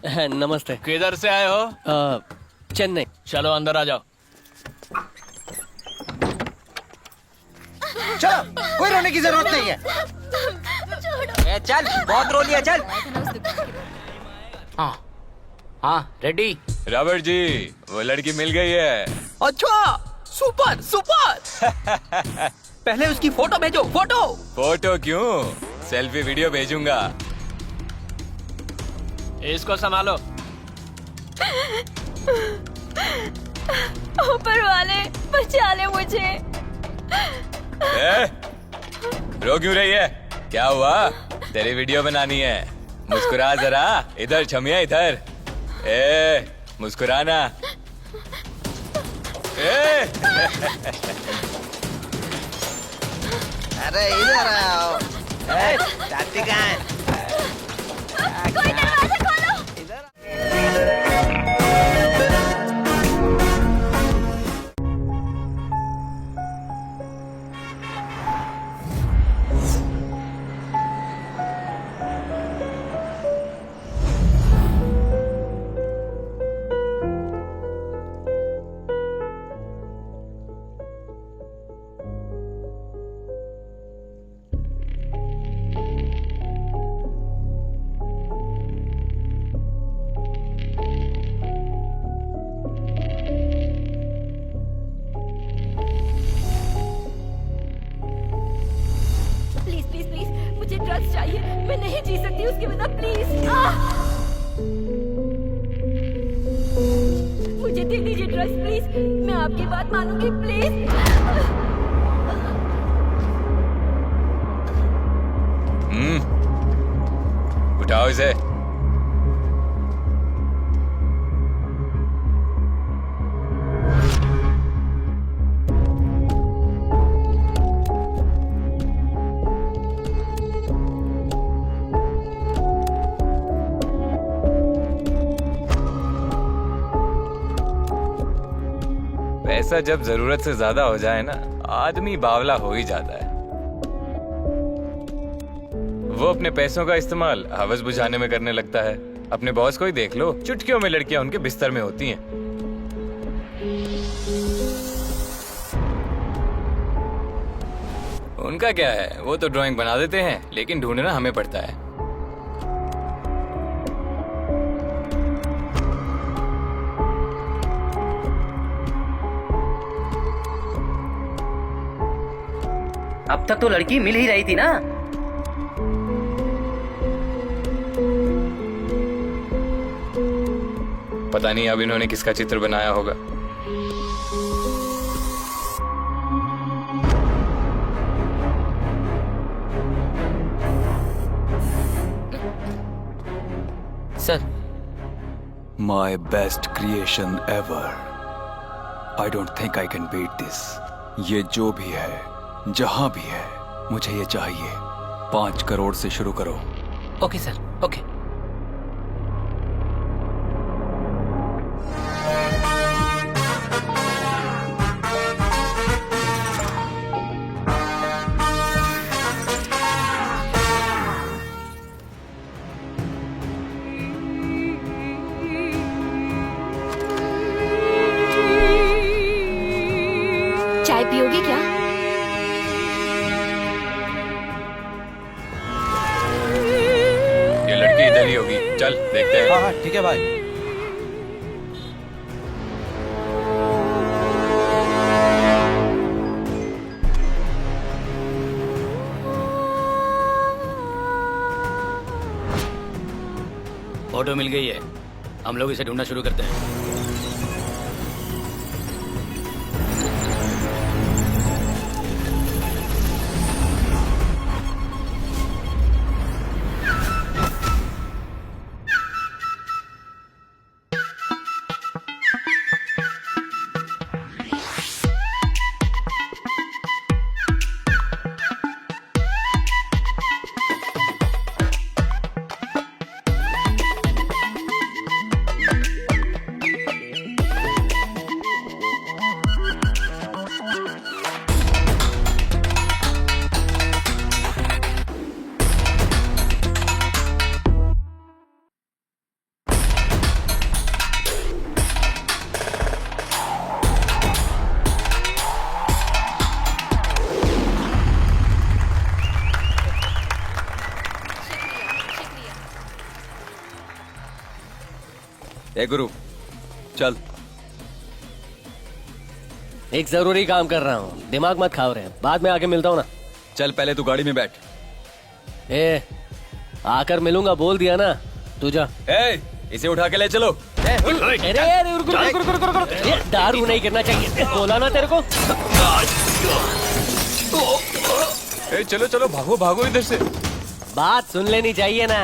नमस्ते। किधर से आए हो? चेन्नई। चलो अंदर आ जाओ। चलो, कोई रोने की जरूरत नहीं है। ए, चल बहुत रो लिया, चल। हाँ हाँ, रेडी। रॉबर्ट जी, वो लड़की मिल गई है। अच्छा, सुपर सुपर। पहले उसकी फोटो भेजो, फोटो। फोटो क्यों, सेल्फी वीडियो भेजूंगा। इसको संभालो। ऊपर वाले बचा ले मुझे। रो क्यों रही है? क्या हुआ? तेरी वीडियो बनानी है। मुस्कुरा जरा, इधर छमिया, इधर। मुस्कुराना। अरे इधर आओ। जाती कहाँ है? कोई दरवाजा खोलो। प्लीज प्लीज प्लीज, मुझे ड्रग्स चाहिए। मैं नहीं जी सकती उसके बिना, प्लीज। मुझे दे दीजिए ड्रग्स प्लीज। मैं आपकी बात मानूंगी, प्लीज। उठाओ इसे। पैसा जब जरूरत से ज्यादा हो जाए ना, आदमी बावला हो ही जाता है। वो अपने पैसों का इस्तेमाल हवस बुझाने में करने लगता है। अपने बॉस को ही देख लो, चुटकियों में लड़कियां उनके बिस्तर में होती हैं। उनका क्या है, वो तो ड्राइंग बना देते हैं, लेकिन ढूंढना हमें पड़ता है। अब तक तो लड़की मिल ही रही थी ना। पता नहीं अब इन्होंने किसका चित्र बनाया होगा। Sir, My best creation ever. I don't think I can beat this. ये जो भी है, जहां भी है, मुझे ये चाहिए। 5 करोड़ से शुरू करो। Okay sir, okay. चाय पियोगे क्या? ये लड़की इधर ही होगी, चल देखते हैं। हाँ हाँ ठीक है भाई। फोटो मिल गई है, हम लोग इसे ढूंढना शुरू करते हैं। ए गुरु चल। एक जरूरी काम कर रहा हूँ, दिमाग मत खाओ रहे, बाद में आके मिलता हूँ ना। चल पहले तू गाड़ी में बैठ। ए आकर मिलूंगा बोल दिया ना, तू जा। ए इसे उठा के ले चलो। अरे रुक, ये दारू नहीं करना चाहिए, बोला ना तेरे को। ए चलो चलो भागो भागो इधर से। बात सुन लेनी चाहिए ना।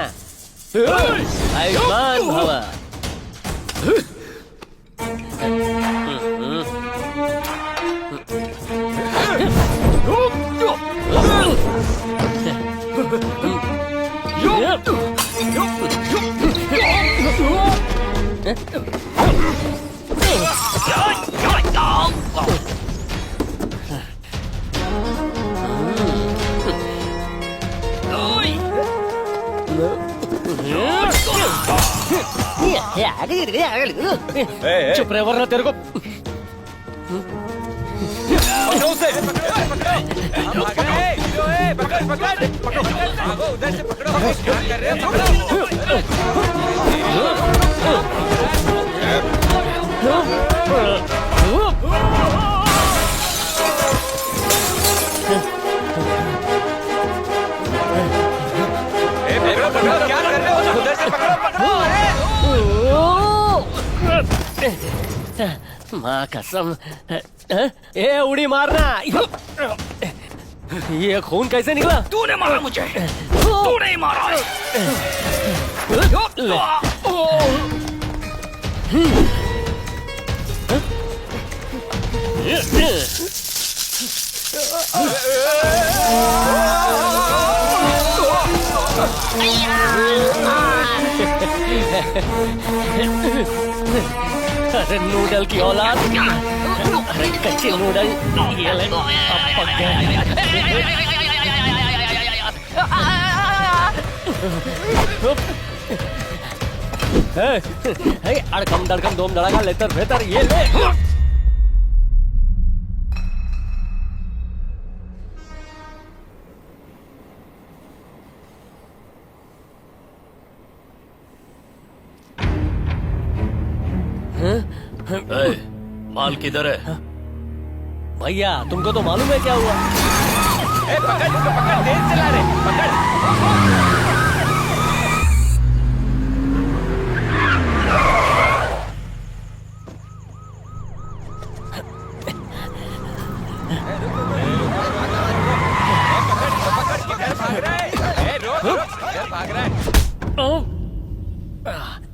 आयुष्मान भवा। चुप रहे वरना तेरे को। पकड़ो उसे। हम भाग रहे हैं। भागो उधर से पकड़ो। क्या कर रहे हो? पकड़ो क्या कर रहे हो? उधर से पकड़ो। माँ कसम। ए उड़ी मारना। ये खून कैसे निकला? तूने मारा मुझे, तूने ही मारा। अरे नूडल की औलाद। अरे कच्चे नूडल। ये ले, अब पक गया। अड़कम दड़कम दोम दड़ाका लेतर बेहतर ये ले। माल किधर है? भैया तुमको तो मालूम है क्या हुआ? ए पकड़ इसको, पकड़, तेज चला रहे, पकड़।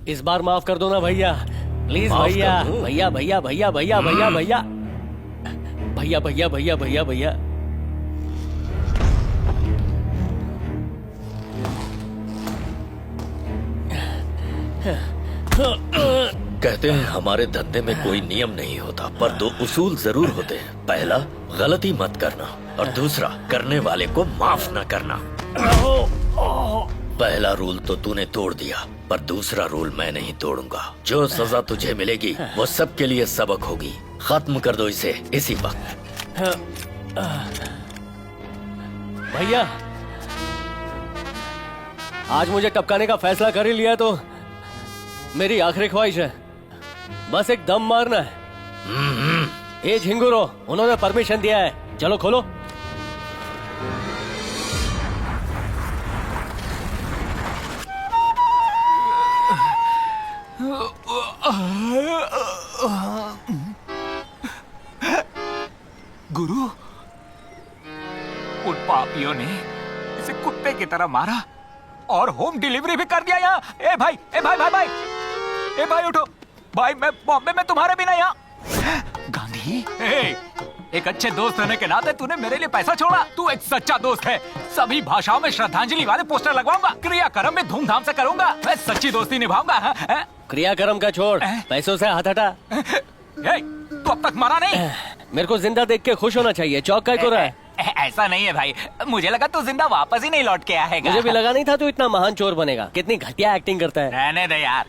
इस बार माफ कर दो ना भैया, प्लीज भैया। भैया भैया भैया भैया भैया भैया भैया भैया भैया भैया भैया। कहते हैं हमारे धंधे में कोई नियम नहीं होता, पर दो उसूल जरूर होते हैं। पहला, गलती मत करना, और दूसरा, करने वाले को माफ न करना। पहला रूल तो तूने तोड़ दिया, पर दूसरा रूल मैं नहीं तोड़ूंगा। जो सजा तुझे मिलेगी वो सबके लिए सबक होगी। खत्म कर दो इसे इसी वक्त। भैया आज मुझे टपकाने का फैसला कर ही लिया तो मेरी आखिरी ख्वाहिश है, बस एक दम मारना है। ए झिंगुरो, उन्होंने परमिशन दिया है, चलो खोलो। गुरु, उन पापियों ने इसे कुत्ते की तरह मारा और होम डिलीवरी भी कर दिया यहाँ। ए भाई, ए भाई भाई भाई, ए भाई उठो भाई, मैं बॉम्बे में तुम्हारे बिना यहाँ। गांधी, एक अच्छे दोस्त होने के नाते तूने मेरे लिए पैसा छोड़ा। तू एक सच्चा दोस्त है। सभी भाषाओं में श्रद्धांजलि वाले पोस्टर लगवाऊंगा, क्रियाक्रम में धूमधाम से करूंगा। मैं सच्ची दोस्ती निभाऊंगा। क्रियाक्रम का छोड़, पैसों से हाथ हटा। तू अब तक मरा नहीं। मेरे को जिंदा देख के खुश होना चाहिए, चौक काय को रहा है? ऐसा नहीं है भाई, मुझे लगा तू जिंदा वापस ही नहीं लौट के आएगा। मुझे भी लगा नहीं था तू इतना महान चोर बनेगा। कितनी घटिया एक्टिंग करता है। रहने दे यार।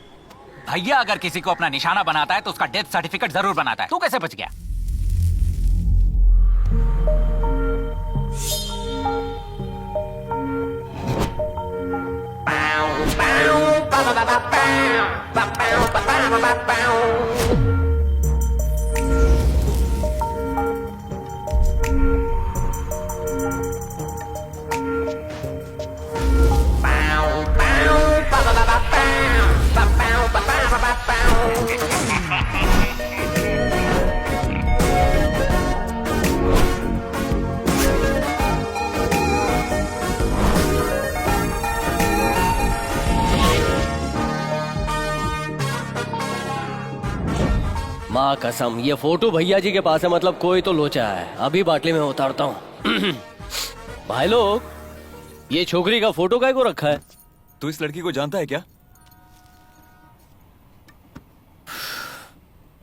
भैया अगर किसी को अपना निशाना बनाता है तो उसका डेथ सर्टिफिकेट जरूर बनाता है। तू कैसे बच गया? माँ कसम, ये फोटो भैया जी के पास है, मतलब कोई तो लोचा है। अभी बाटली में उतारता हूँ। भाई लोग, ये छोकरी का फोटो काय को रखा है? तू इस लड़की को जानता है क्या?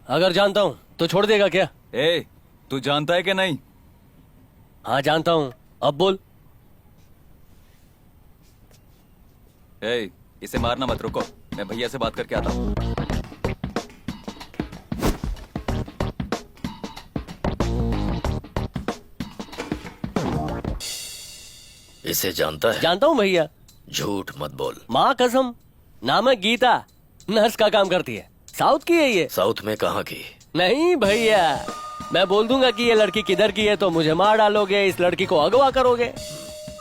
अगर जानता हूँ तो छोड़ देगा क्या? ए, तू जानता है कि नहीं? हाँ जानता हूँ, अब बोल। ए, इसे मारना मत, रुको, मैं भैया से बात करके आता हूँ। इसे जानता है? जानता हूँ भैया। झूठ मत बोल। माँ कसम, नाम है गीता, नर्स का काम करती है, साउथ की है ये। साउथ में कहाँ की? नहीं भैया, मैं बोल दूंगा कि ये लड़की किधर की है तो मुझे मार डालोगे, इस लड़की को अगवा करोगे।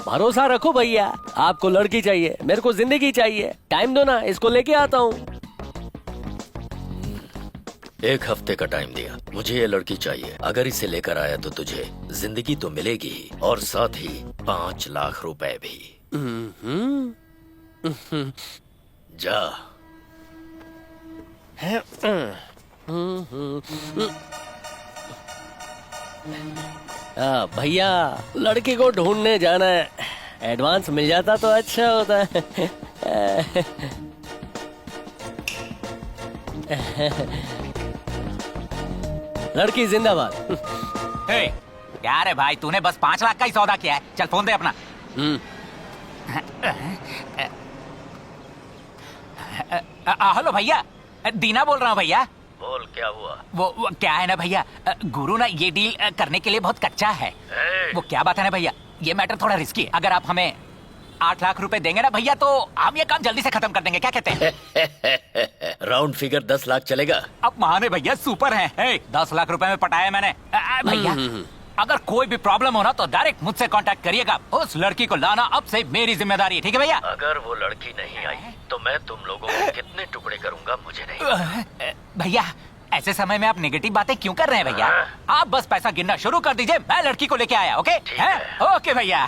भरोसा रखो भैया, आपको लड़की चाहिए, मेरे को जिंदगी चाहिए। टाइम दो ना, इसको लेके आता हूँ। 1 हफ्ते का टाइम दिया, मुझे ये लड़की चाहिए। अगर इसे लेकर आया तो तुझे जिंदगी तो मिलेगी ही, और साथ ही 5 लाख रुपए भी। जा। भैया, लड़की को ढूंढने जाना है, एडवांस मिल जाता तो अच्छा होता है। लड़की जिंदाबाद। हे, क्या रे भाई, तूने बस 5 लाख का ही सौदा किया है। चल फोन दे अपना। हेलो भैया, दीना बोल रहा हूँ भैया। बोल, क्या हुआ? वो क्या है ना भैया, गुरु ना ये डील करने के लिए बहुत कच्चा है। वो क्या बात है ना भैया, ये मैटर थोड़ा रिस्की है। अगर आप हमें 8 लाख रुपए देंगे ना भैया, तो हम ये काम जल्दी से खत्म कर देंगे। क्या कहते हैं? राउंड फिगर 10 लाख चलेगा? अब महाने भैया सुपर हैं। 10 लाख रुपए में पटाया मैंने। भैया, अगर कोई भी प्रॉब्लम हो ना तो डायरेक्ट मुझसे कांटेक्ट करिएगा। उस लड़की को लाना अब से मेरी जिम्मेदारी है, ठीक है भैया? अगर वो लड़की नहीं आई तो मैं तुम लोगों को कितने टुकड़े करूंगा मुझे नहीं। भैया, ऐसे समय में आप नेगेटिव बातें क्यों कर रहे हैं भैया? आप बस पैसा गिनना शुरू कर दीजिए, मैं लड़की को लेके आया। ओके? ओके भैया।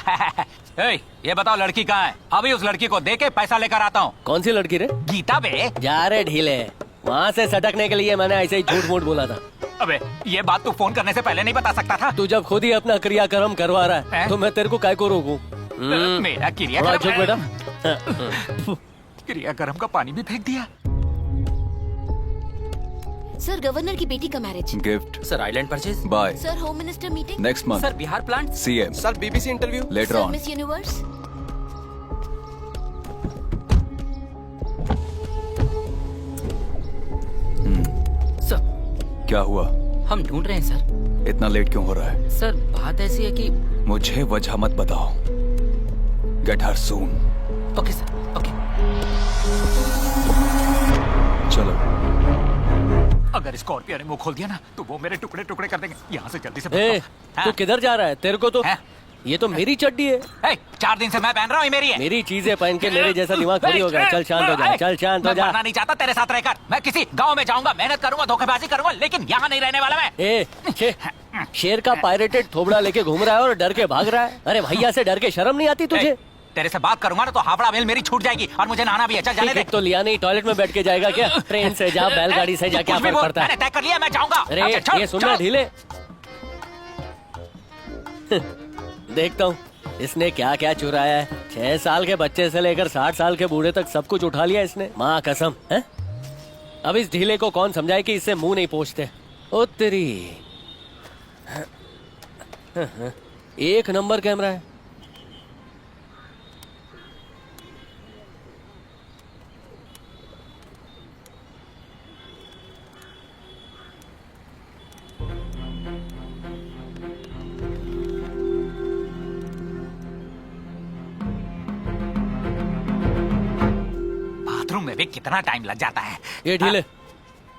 ये बताओ लड़की कहाँ है? अभी उस लड़की को देके पैसा लेकर आता हूँ। कौन सी लड़की रे? गीता बे। जा रे ढीले, वहाँ से सटकने के लिए मैंने ऐसे ही झूठ मूठ बोला था। अबे, ये बात तू फोन करने से पहले नहीं बता सकता था? तू जब खुद ही अपना क्रियाक्रम करवा रहा है तो मैं तेरे को काय को रोकूं? मेरा थोड़ा चुप बेटा। क्रियाक्रम का पानी भी फेंक दिया। सर, गवर्नर की बेटी का marriage. Gift. Sir, island purchase. Buy. Sir, home minister meeting. Next month. Sir, Bihar plant. CM. Sir, BBC interview. Letter sir, on. Miss Universe. Sir, क्या हुआ? हम ढूंढ रहे हैं सर। इतना लेट क्यों हो रहा है? सर, बात ऐसी है कि। मुझे वजह मत बताओ। Get her soon. Okay sir, okay. चलो। अगर स्कॉर्पियो ने मुंह खोल दिया ना तो वो मेरे टुकड़े टुकड़े कर देंगे। यहाँ से जल्दी से ए, हाँ? तू किधर जा रहा है? तेरे को तो हैं? ये तो मेरी चड्डी है। 4 दिन से मैं पहन रहा हूँ, मेरी है। मेरी चीजें पहन के मेरे जैसा दिमाग थोड़ी हो गया। चल शांत हो जा, चल शांत हो मैं जा। मरना नहीं चाहता तेरे साथ रहकर। मैं किसी गांव में जाऊंगा, मेहनत करूंगा, धोखेबाजी करूंगा, लेकिन यहाँ नहीं रहने वाला मैं। शेर का पायरेटेड थोबड़ा लेके घूम रहा है और डर के भाग रहा है। अरे भैया से डर के शर्म नहीं आती तुझे? तेरे से बात करूंगा ना तो हावड़ा मेल मेरी छूट जाएगी और मुझे नहाना भी है। चल जाने दे। तो लिया नहीं, टॉयलेट में बैठ के जाएगा क्या? ट्रेन से जा, बैलगाड़ी से जा, क्या कुछ भी फर्क बोल, पड़ता है? मैंने तय कर लिया, मैं जाऊंगा। अरे अच्छा, चल, ये सुनना चल। ढीले। देखता हूँ इसने क्या क्या चुराया है। 6 साल के बच्चे से लेकर 60 साल के बूढ़े तक सब कुछ उठा लिया इसने, माँ कसम है। अब इस ढीले को कौन समझाए कि इससे मुंह नहीं पोंछते। ओ तेरी, 1 नंबर कैमरा है। बाथरूम में भी कितना टाइम लग जाता है। ये ढीले,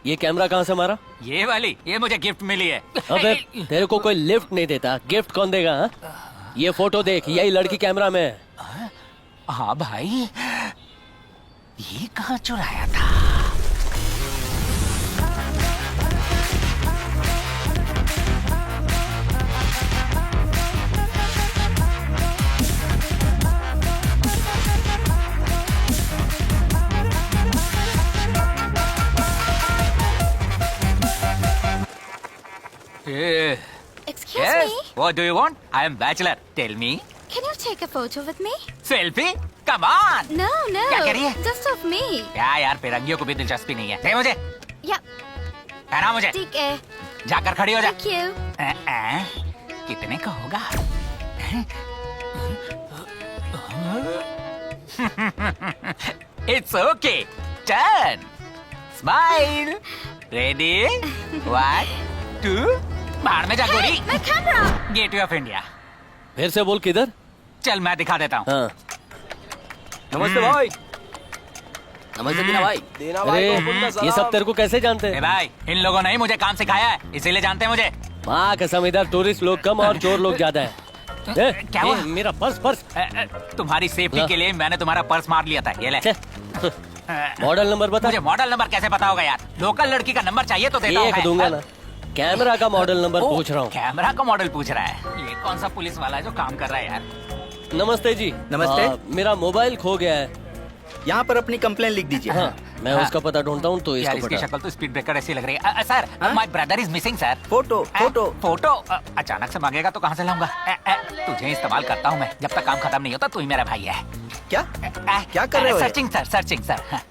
ये कैमरा कहाँ से मारा? ये वाली ये मुझे गिफ्ट मिली है। अबे तेरे को कोई लिफ्ट नहीं देता, गिफ्ट कौन देगा? हाँ? ये फोटो देख, यही लड़की कैमरा में है। हाँ भाई, ये कहाँ चुराया था? Excuse Yes. me. What do you want? I am bachelor. Tell me. Can you take a photo with me? Selfie? Come on. No, no. क्या कह रही है? Just of me. क्या यार, फिरंगियों को भी दिलचस्पी नहीं है। दे मुझे, Yeah. पहना मुझे। ठीक है. जाकर खड़ी हो जा। Thank you. कितने का होगा? It's okay. Turn. Smile. Ready? 1, 2. बाहर में जा गोरी। My camera. Gateway of India. फिर से बोल, किधर? चल मैं दिखा देता हूँ। हाँ। नमस्ते भाई। नमस्ते दीना भाई। अरे ये सब तेरे को कैसे जानते ए हैं? भाई, इन लोगों ने ही मुझे काम सिखाया है, इसीलिए जानते हैं मुझे। माँ कसम, इधर टूरिस्ट लोग कम और चोर लोग ज्यादा है। क्या हुआ? मेरा पर्स पर्स। तुम्हारी सेफ्टी ला। के लिए मैंने तुम्हारा पर्स मार लिया था। ये ले। मॉडल नंबर बता। मुझे मॉडल नंबर कैसे पता होगा यार? लोकल लड़की का नंबर चाहिए तो देता हूँ एक मैं। दूंगा ना। कैमरा का मॉडल नंबर ओ, पूछ रहा हूँ। कैमरा का मॉडल पूछ रहा है। ये कौन सा पुलिस वाला है जो काम कर रहा है यार? नमस्ते जी। नमस्ते। मेरा मोबाइल खो गया है। यहाँ पर अपनी कंप्लेन लिख दीजिए। हाँ, मैं उसका पता ढूंढता हूँ तो यार इसको इसकी पता। शक्ल तो स्पीड ब्रेकर ऐसी लग रही है। Sir, my brother is missing sir. Photo photo. Photo अचानक से मांगेगा तो कहाँ से लाऊंगा? तुझे इस्तेमाल करता हूँ मैं, जब तक काम खत्म नहीं होता तू ही मेरा भाई है। क्या क्या कर रहे हो? Searching sir, searching sir.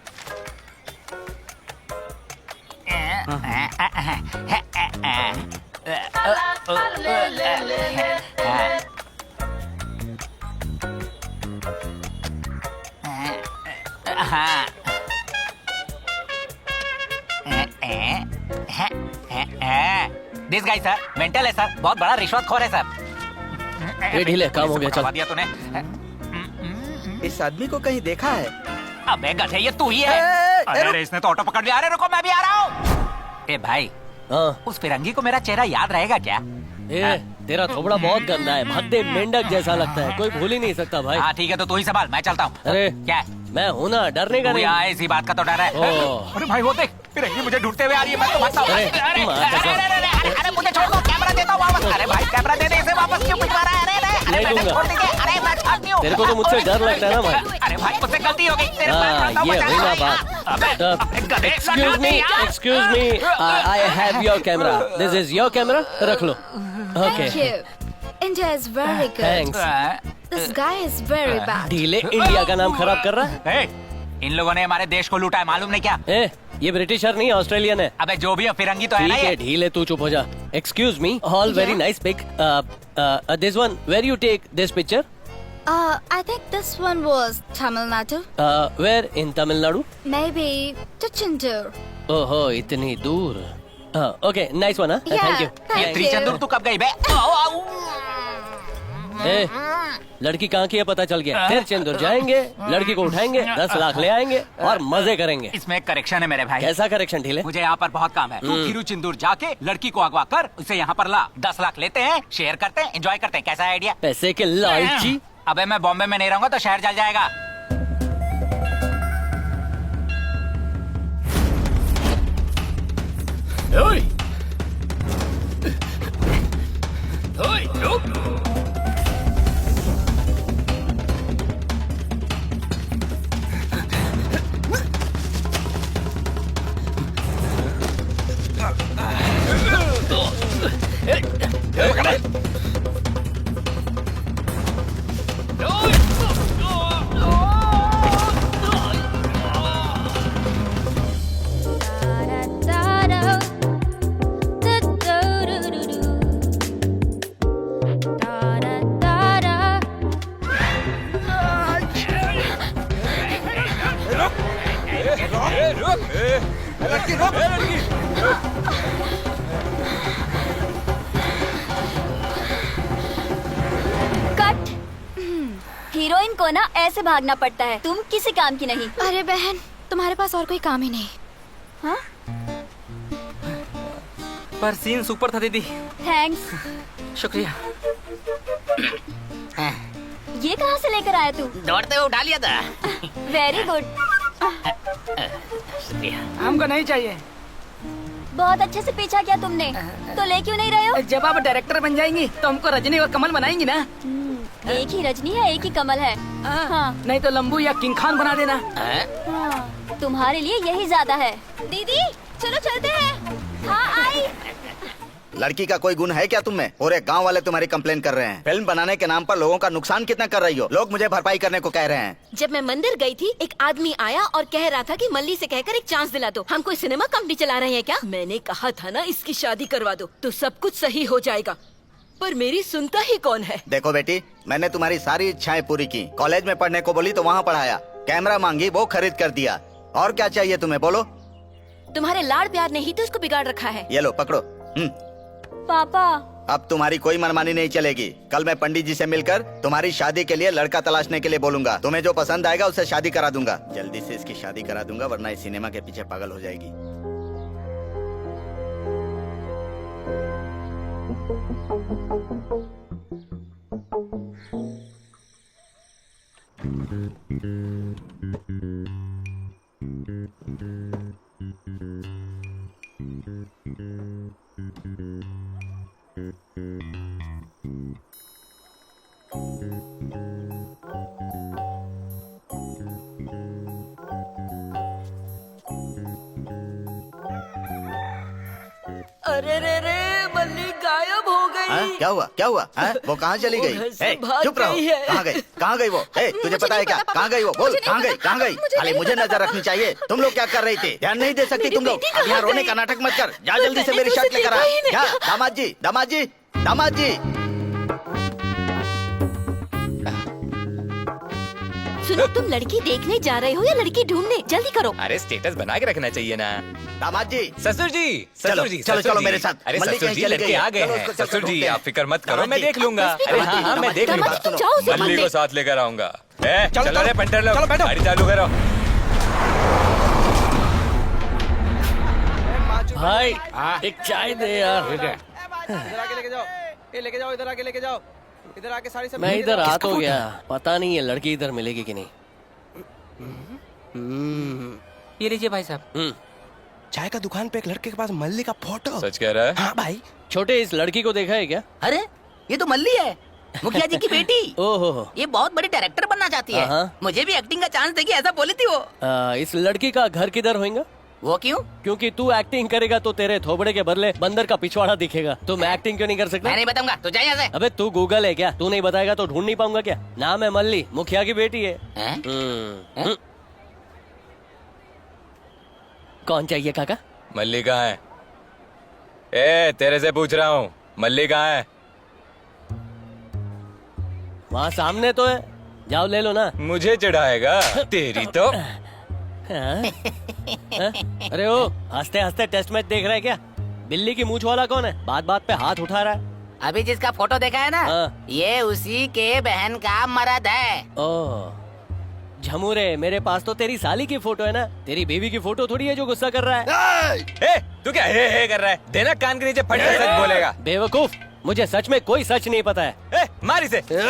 This guy sir mental है सर, बहुत बड़ा रिश्वतखोर है सर। ये ढीले, काम हो गया, चल। करवा दिया तूने। इस आदमी को कहीं देखा है? अबे गधे, ये तू ही है। अरे इसने तो ऑटो पकड़ लिया। अरे रुको, मैं भी आ रहा हूँ। ए भाई, हाँ। उस फिरंगी को मेरा चेहरा याद रहेगा क्या? ए, तेरा थोबड़ा बहुत गंदा है, भद्दे मेंढक जैसा लगता है, कोई भूल ही नहीं सकता भाई। हाँ ठीक है, तो तू ही संभाल, मैं चलता हूँ। अरे क्या है? मैं हूँ ना, डरने का तू नहीं। यहाँ इसी बात का तो डर है। ओह। अरे भाई वो देख, फिरंगी मुझे ढूंढते हुए आ रही है। मैं तो भागता हूँ। अरे, अरे, मार अरे, कसम। अरे, अरे, अरे, अरे, मुझे छोड़ दो, कैमरा देता हूँ वापस। अरे भाई कैमरा दे दे, इसे वापस क्यों पिटवा रहा है? अरे अरे, नहीं मैंने दूंगा। छोड़ दीजिए। अरे मैं छाड़ती हूँ। तेरे को तो मुझसे डर लगता है ना भाई। अरे भाई मुझसे गलती हो गई। तेरे पैर हाँ, पड़ता हूँ, ये बचा हुई ना ले। बात। अबे, गधे, एक्सक्यूज मी, यार। Excuse me, I have your camera. This is your camera, रख लो। Okay, Thank you. India is very good. Thanks. This guy is very bad. ढीले इंडिया का नाम खराब कर रहा है। इन लोगों ने हमारे देश को लूटा है, मालूम नहीं क्या? ए, ये ब्रिटिशर नहीं, ऑस्ट्रेलियन है। अबे जो भी हो, फिरंगी तो है ना ठीक है, ये। ढीले तू चुप हो जा। Excuse me, all very nice pic. This one, where you take this picture? I think this one was Tamil Nadu. Where in Tamil Nadu? Maybe Tiruchendur. ओहो, इतनी दूर। Okay, nice one. Yeah, thank you. thank you. Tiruchendur तू कब गई बे? ए, लड़की कहाँ की है पता चल गया। फिर चंदूर जाएंगे, लड़की को उठाएंगे, 10 लाख ले आएंगे और मजे करेंगे। इसमें एक करेक्शन है मेरे भाई। कैसा करेक्शन ढीले? मुझे यहाँ पर बहुत काम है। तू तिरुचेंदूर जाके लड़की को अगवा कर, उसे यहाँ पर ला। 10 लाख लेते हैं, शेयर करते हैं, एंजॉय करते हैं। कैसा है आइडिया? पैसे के लालची। अबे मैं बॉम्बे में नहीं रहूंगा तो शहर जल जाएगा। ओए! ओए, रुक! कट। हीरोइन को ना ऐसे भागना पड़ता है, तुम किसी काम की नहीं। अरे बहन, तुम्हारे पास और कोई काम ही नहीं? हाँ? पर सीन सुपर था दीदी। थैंक्स। शुक्रिया। ये कहाँ से लेकर आया तू? दौड़ते हुए उठा लिया था। Very good. हमको नहीं चाहिए। बहुत अच्छे से पीछा किया तुमने, तो ले क्यों नहीं रहे हो? जब आप डायरेक्टर बन जाएंगी तो हमको रजनी और कमल बनाएंगी ना। एक ही रजनी है, एक ही कमल है। हाँ। नहीं तो लंबू या किंग खान बना देना। हाँ, तुम्हारे लिए यही ज्यादा है। दीदी चलो चलते हैं। हाँ आई। लड़की का कोई गुण है क्या तुम में? पूरे गांव वाले तुम्हारी कंप्लेन कर रहे हैं। फिल्म बनाने के नाम पर लोगों का नुकसान कितना कर रही हो। लोग मुझे भरपाई करने को कह रहे हैं। जब मैं मंदिर गई थी, एक आदमी आया और कह रहा था कि मल्ली से कहकर एक चांस दिला दो। हम कोई सिनेमा कंपनी चला रहे हैं क्या? मैंने कहा था ना इसकी शादी करवा दो तो सब कुछ सही हो जाएगा, पर मेरी सुनता ही कौन है। देखो बेटी, मैंने तुम्हारी सारी इच्छाएं पूरी की। कॉलेज में पढ़ने को बोली तो वहाँ पढ़ाया, कैमरा मांगी वो खरीद कर दिया। और क्या चाहिए तुम्हें, बोलो। तुम्हारे लाड़ प्यार ने ही तो इसको बिगाड़ रखा है। ये लो पकड़ो। पापा अब तुम्हारी कोई मनमानी नहीं चलेगी। कल मैं पंडित जी से मिलकर तुम्हारी शादी के लिए लड़का तलाशने के लिए बोलूंगा। तुम्हें जो पसंद आएगा उससे शादी करा दूंगा। जल्दी से इसकी शादी करा दूंगा, वरना इस सिनेमा के पीछे पागल हो जाएगी। अरे रे रे, मल्ली गायब हो गई। क्या हुआ, क्या हुआ? वो कहाँ चली गई? चुप रहो। कहाँ गई, कहाँ गई वो? तुझे पता है क्या, कहाँ गई वो? बोल, कहाँ गई, कहाँ गई? खाली मुझे नजर रखनी चाहिए। तुम लोग क्या कर रही थी? ध्यान नहीं दे सकती तुम लोग? अब यहाँ रोने का नाटक मत कर। जा जल्दी से मेरी शर्ट लेकर आ। क्या? दामाद जी, दामाद जी, दामाद जी। सुनो, तुम लड़की देखने जा रहे हो या लड़की ढूंढने? जल्दी करो। अरे स्टेटस बना के रखना चाहिए ना। दामाद जी, ससुर जी, चलो, ससुर जी, चलो, ससुर चलो जी। मेरे साथ। अरे मल्ली ससुर कहीं जी, चली लड़के गई है। आ गए चलो, हैं। उसको चलो ससुर जी, ढूंढते हैं। आप फिक्र मत करो, दामाद मैं जी, देख लूंगा। अरे हाँ, मैं देख लूंगा। तुम जाओ उसे मल्ली ढूंढने। को साथ लेकर आऊंगा। चलो, चलो रे पंटर लोग, चलो, बैठो। गाड़ी चालू करो। भाई एक चाय दे यार। इधर आके लेके जाओ। ये लेके जाओ, इधर आके लेके जाओ। इधर आके सारी सब मैं इधर आ तो गया, पता नहीं है लड़की इधर मिलेगी कि नहीं। ये लीजिए भाई साहब। चाय का दुकान पे एक लड़के के पास मल्ली का फोटो। सच कह रहा है? हाँ भाई। छोटे, इस लड़की को देखा है क्या? अरे ये तो मल्ली है, मुखिया जी की बेटी। ओहो, ये बहुत बड़ी डायरेक्टर बनना चाहती है। हाँ। मुझे भी एक्टिंग का चांस देगी ऐसा बोली थी वो। इस लड़की का घर किधर होगा? वो क्यों? क्योंकि तू एक्टिंग करेगा तो तेरे थोबड़े के बदले बंदर का पिछवाड़ा दिखेगा। तुम एक्टिंग क्यों नहीं कर सकता? मैं नहीं बताऊंगा, तू जा यहाँ से। अबे तू गूगल है क्या? तू नहीं बताएगा तो ढूंढ नहीं पाऊंगा क्या? नाम है मल्ली, मुखिया की बेटी है। कौन चाहिए काका? मल्ली कहाँ है? ए, तेरे से पूछ रहा हूँ, मल्ली कहाँ है? वहाँ सामने तो है, जाओ ले लो ना। मुझे चढ़ाएगा तेरी तो। हाँ? अरे ओ, हंसते हंसते टेस्ट मैच देख रहा है क्या? बिल्ली की मूंछ वाला कौन है? बात बात पे हाथ उठा रहा है। अभी जिसका फोटो देखा है ना, हाँ। ये उसी के बहन का मर्द है। ओह झमूरे, मेरे पास तो तेरी साली की फोटो है ना, तेरी बीवी की फोटो थोड़ी है जो गुस्सा कर रहा है। ए, तू क्या हे कर रहा है? देना कान के नीचे, फट से सच बोलेगा। बेवकूफ, मुझे सच में कोई सच नहीं पता है। ए, मार इसे। बोल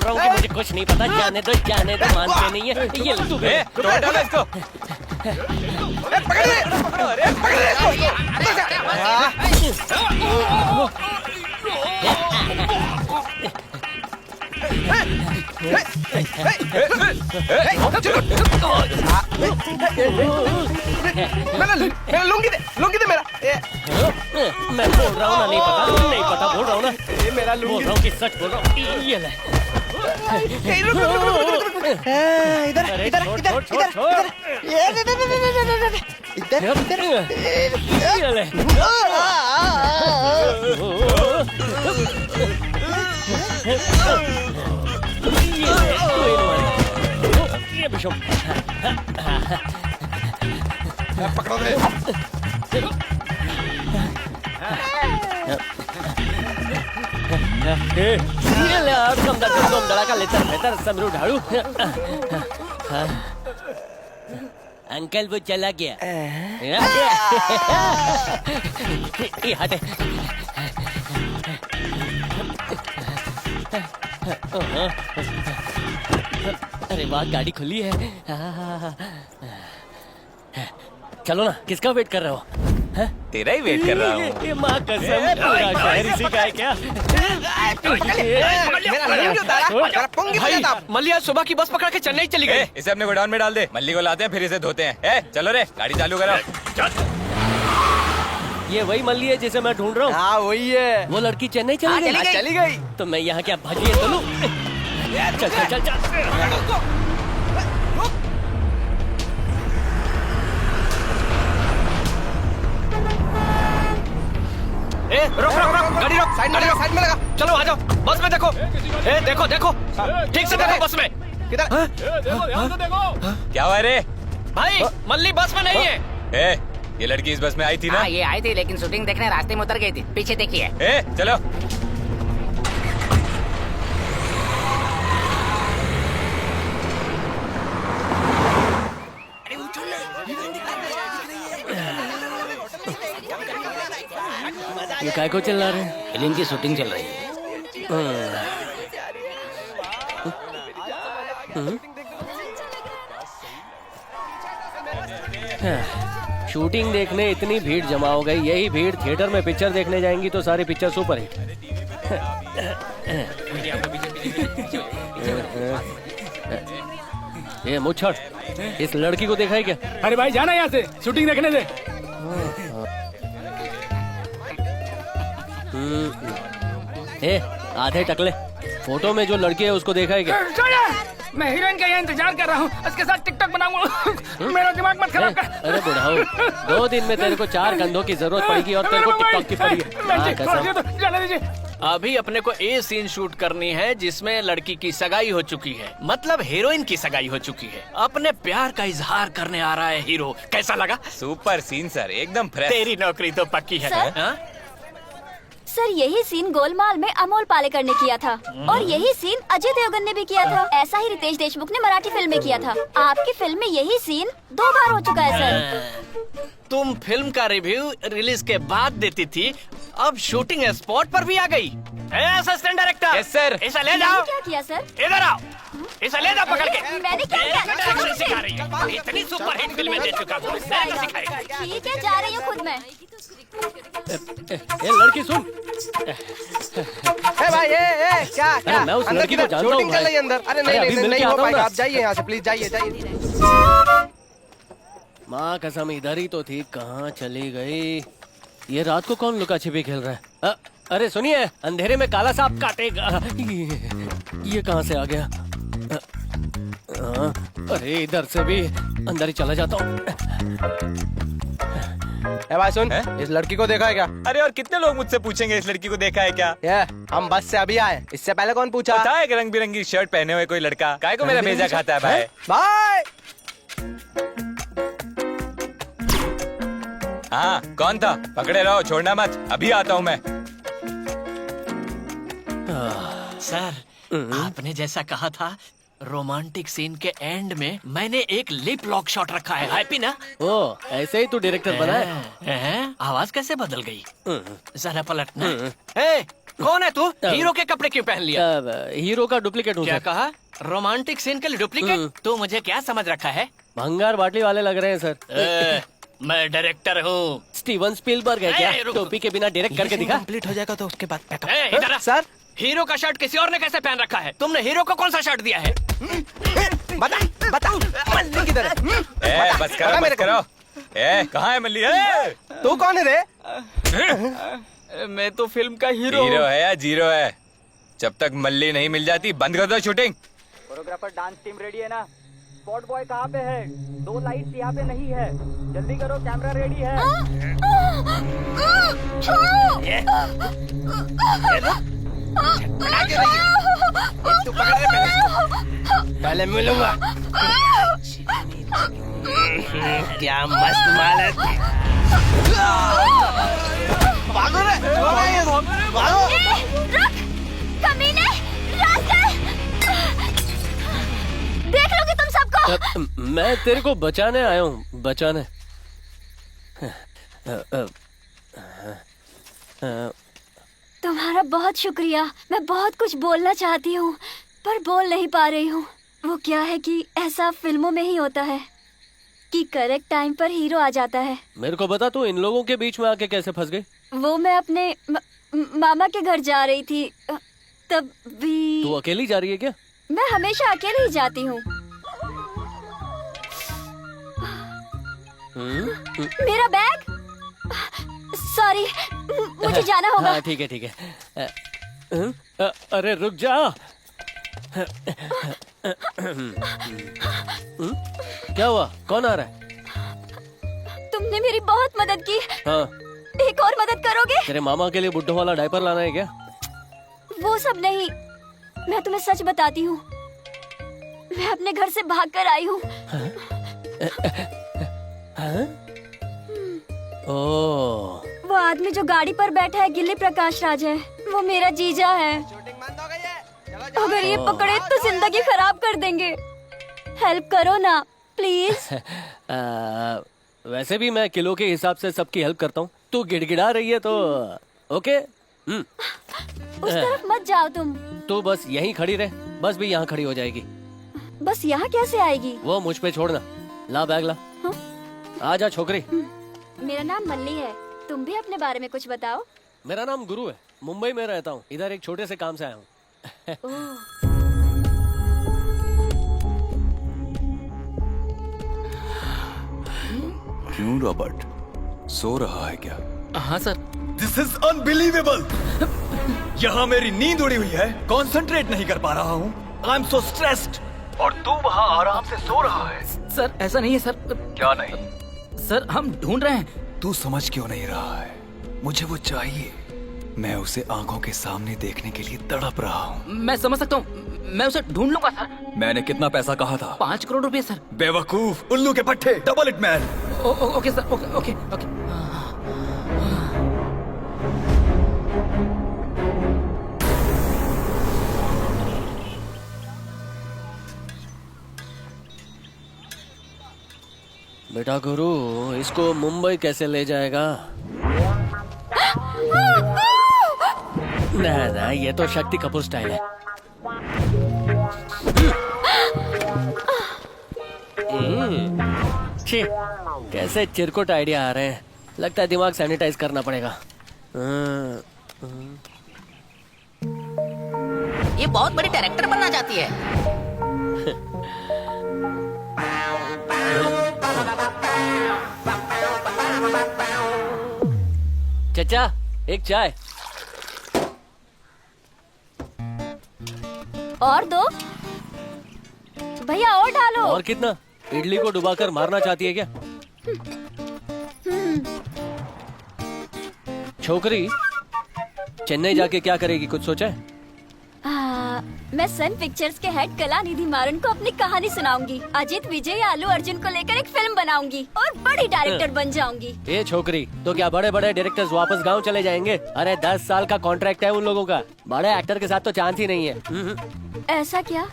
रहा हूँ कि मुझे कुछ नहीं पता। जाने दो, मानते नहीं है। ये ले तू। ए, तोड़ डालो इसको। मेरा लुंगी दे मेरा। मैं बोल रहा हूँ ना, नहीं पता बोल रहा हूँ ना। मेरा बोल रहा हूँ कि सच बोल रहा हूँ। ये ले। इधर अरे इधर छोड़, इधर छोड़, छोड़, इधर छोड़। इधर ये ले। ये बिशप। पकड़ो दे। ये ले यार, दम धड़ाका लेतर बेहतर समरू ढाड़ू। अंकल वो चला गया। ये हटे। अरे वाह, गाड़ी खुली है। चलो ना, किसका वेट कर रहे हो? तेरा ही वेट कर रहा हूँ। ये माँ कसम, पूरा शहर इसी का है क्या? भाई मल्लिया सुबह की बस पकड़ के चेन्नई चली गई। इसे अपने गोडाउन में डाल दे, मल्ली को लाते हैं फिर इसे धोते हैं। चलो रे, गाड़ी चालू करो। ये वही मल्ली है जिसे मैं ढूंढ रहा हूँ। हाँ वही है। वो लड़की चेन्नई चली गई। तो मैं यहाँ क्या भागिए चलूं? चल चल चल चल। रोक रोक रोक, गाड़ी रोक, साइड में लगा। चलो आ जाओ, बस में देखो। देखो देखो, ठीक से देखो बस में। किधर? क्या हुआ रे? भाई मल्ली बस में नहीं है। ये लड़की इस बस में आई थी ना? ये आई थी, लेकिन शूटिंग देखने रास्ते में उतर गई थी। पीछे देखिए। चलो। ये काय को चिल्ला रहे हैं? फिल्म की शूटिंग चल रही है। शूटिंग देखने इतनी भीड़ जमा हो गई। यही भीड़ थिएटर में पिक्चर देखने जाएंगी तो सारी पिक्चर सुपर हिट। ये मुच्छड़, इस लड़की को देखा है क्या? अरे भाई जाना यहाँ से, शूटिंग देखने दे। आधे टकले, फोटो में जो लड़की है उसको देखा है क्या? मैं हीरोइन का यहाँ इंतजार कर रहा हूँ, उसके साथ टिकटॉक बनाऊंगा। मेरा दिमाग मत खराब कर। अरे बुढ़ाओ, 2 दिन में तेरे को 4 कंधों की जरूरत पड़ेगी और तेरे को टिकटॉक की पड़ी है। अभी अपने को ये सीन शूट करनी है जिसमें लड़की की सगाई हो चुकी है, मतलब हीरोइन की सगाई हो चुकी है। अपने प्यार का इजहार करने आ रहा है हीरो। कैसा लगा? सुपर सीन सर, एकदम फ्रेश। तेरी नौकरी तो पक्की है। सर यही सीन गोलमाल में अमोल पालेकर ने किया था और यही सीन अजय देवगन ने भी किया था। ऐसा ही रितेश देशमुख ने मराठी फिल्म में किया था। आपकी फिल्म में यही सीन 2 बार हो चुका है सर। तुम फिल्म का रिव्यू रिलीज के बाद देती थी, अब शूटिंग स्पॉट पर भी आ गई। Assistant director, yes sir. इसे ले जाओ। क्या किया सर? इधर आओ, इसे ले जाओ पकड़ के। मैंने क्या किया? डायरेक्शन सिखा रही है। इतनी सुपर हिट फिल्में दे चुका हूँ, सिखाएगा। ठीक है, जा रही हूँ खुद मैं। ये लड़की सुन। भाई क्या क्या? मैं उस लड़की को जानता हूँ। शूटिंग चल रही है अंदर। अरे नहीं हो पाएगा, आप जाइए यहाँ से प्लीज, जाइए। माँ कसम, इधर ही तो थी, कहाँ चली गई? ये रात को कौन लुका छिपी खेल रहा है? अरे सुनिए, अंधेरे में काला सांप काटेगा। ये कहाँ से आ गया? अरे इधर से भी अंदर ही चला जाता हूँ। भाई सुन, इस लड़की को देखा है क्या? अरे और कितने लोग मुझसे पूछेंगे इस लड़की को देखा है क्या? हम बस से अभी आए, इससे पहले कौन पूछा? पता है रंग बिरंगी शर्ट पहने हुए कोई लड़का काय को मेरा भेजा खाता है भाई? भाई हाँ कौन था? पकड़े रहो, छोड़ना मत, अभी आता हूँ मैं। सर आपने जैसा कहा था, रोमांटिक सीन के एंड में मैंने एक लिप लॉक शॉट रखा है। हैप्पी ना? ओ, ऐसे ही तू डायरेक्टर बना है? आवाज कैसे बदल गई? जरा पलटना। कौन है तू? हीरो के कपड़े क्यों पहन लिया? हीरो का डुप्लीकेट हूँ। क्या कहा? रोमांटिक सीन के लिए डुप्लीकेट? तू मुझे क्या समझ रखा है? भंगार बाटली वाले लग रहे हैं सर। मैं डायरेक्टर हूँ। स्टीवन स्पीलबर्ग है क्या? टोपी के बिना डायरेक्ट करके दिखा। कंप्लीट हो जाएगा तो उसके बाद इधर सर। हीरो का शर्ट किसी और ने कैसे पहन रखा है? तुमने हीरो को कौन सा शर्ट दिया है? बता मल्ली किधर है? बस करो। कहाँ है मल्ली? तू कौन है रे? मैं तो फिल्म का हीरो है या जीरो है? जब तक मल्ली नहीं मिल जाती बंद कर दो shooting. Choreographer dance team ready है ना? स्पॉट बॉय कहाँ पे है? 2 लाइट्स यहाँ पे नहीं है, जल्दी करो, कैमरा रेडी है। तू पकड़ ले, पहले मिलूंगा। क्या मस्त माल है। भागो रे, भागो। रुक, कमीने, रास्कल। देख लोगे तुम सबको। मैं तेरे को बचाने आया हूँ, बचाने। तुम्हारा बहुत शुक्रिया। मैं बहुत कुछ बोलना चाहती हूँ पर बोल नहीं पा रही हूँ। वो क्या है कि ऐसा फिल्मों में ही होता है कि करेक्ट टाइम पर हीरो आ जाता है। मेरे को बता, तू इन लोगों के बीच में आके कैसे फंस गई? वो मैं अपने मामा के घर जा रही थी, तब भी। तू अकेली जा रही है क्या? मैं हमेशा अकेले ही जाती हूँ। मेरा बैग, सॉरी, मुझे जाना होगा। हाँ ठीक है ठीक है। अरे रुक जा। क्या हुआ? कौन आ रहा है? तुमने मेरी बहुत मदद की। हाँ। एक और मदद करोगे? तेरे मामा के लिए बुड्ढों वाला डायपर लाना है क्या? वो सब नहीं, मैं तुम्हें सच बताती हूँ। मैं अपने घर से भागकर आई हूँ। ओह, वो आदमी जो गाड़ी पर बैठा है गिल्ली प्रकाश राज है। वो मेरा जीजा है। अगर ये पकड़े तो जिंदगी खराब कर देंगे। हेल्प करो ना प्लीज। वैसे भी मैं किलो के हिसाब से सबकी हेल्प करता हूँ। तू गिड़गिड़ा रही है तो ओके। उस तरफ मत जाओ तुम। तू बस यहीं खड़ी रह। बस भी यहाँ खड़ी हो जाएगी। बस यहाँ कैसे आएगी? वो मुझ पे छोड़ना। ला बैग ला। हाँ? आजा छोकरी। मेरा नाम मल्ली है। तुम भी अपने बारे में कुछ बताओ। मेरा नाम गुरु है। मुंबई में रहता हूँ। इधर एक छोटे से काम से आया हूँ। क्यों रॉबर्ट, सो रहा है क्या? हाँ सर। This is unbelievable. यहाँ मेरी नींद उड़ी हुई है, कंसंट्रेट नहीं कर पा रहा हूँ। I am so stressed. और तू वहाँ आराम से सो रहा है। सर ऐसा नहीं है सर। क्या नहीं? सर हम ढूंढ रहे हैं। तू समझ क्यों नहीं रहा है? मुझे वो चाहिए। मैं उसे आंखों के सामने देखने के लिए तड़प रहा हूँ। मैं समझ सकता हूँ, मैं उसे ढूंढ लूंगा सर। मैंने कितना पैसा कहा था? 5 करोड़ रुपए सर। बेवकूफ, उल्लू के पट्टे, double it man. Okay sir, okay okay okay. बेटा गुरु, इसको मुंबई कैसे ले जाएगा? ना ना, ये तो शक्ति कपूर स्टाइल है। छी, कैसे चिरकुट आइडिया आ रहे हैं। लगता है दिमाग सैनिटाइज करना पड़ेगा। ये बहुत बड़ी डायरेक्टर बनना चाहती है। चचा, एक चाय। और दो भैया, और डालो। और कितना? इडली को डुबाकर मारना चाहती है क्या? छोकरी, चेन्नई जाके क्या करेगी, कुछ सोचा है? मैं सन पिक्चर्स के हेड कलानिधि मारन को अपनी कहानी सुनाऊंगी। अजित विजय या अल्लू अर्जुन को लेकर एक फिल्म बनाऊंगी और बड़ी डायरेक्टर बन जाऊंगी। ये छोकरी, तो क्या बड़े बड़े डायरेक्टर्स वापस गांव चले जाएंगे? अरे 10 साल का कॉन्ट्रैक्ट है उन लोगों का। बड़े एक्टर के साथ तो चांस ही नहीं है। ऐसा क्या?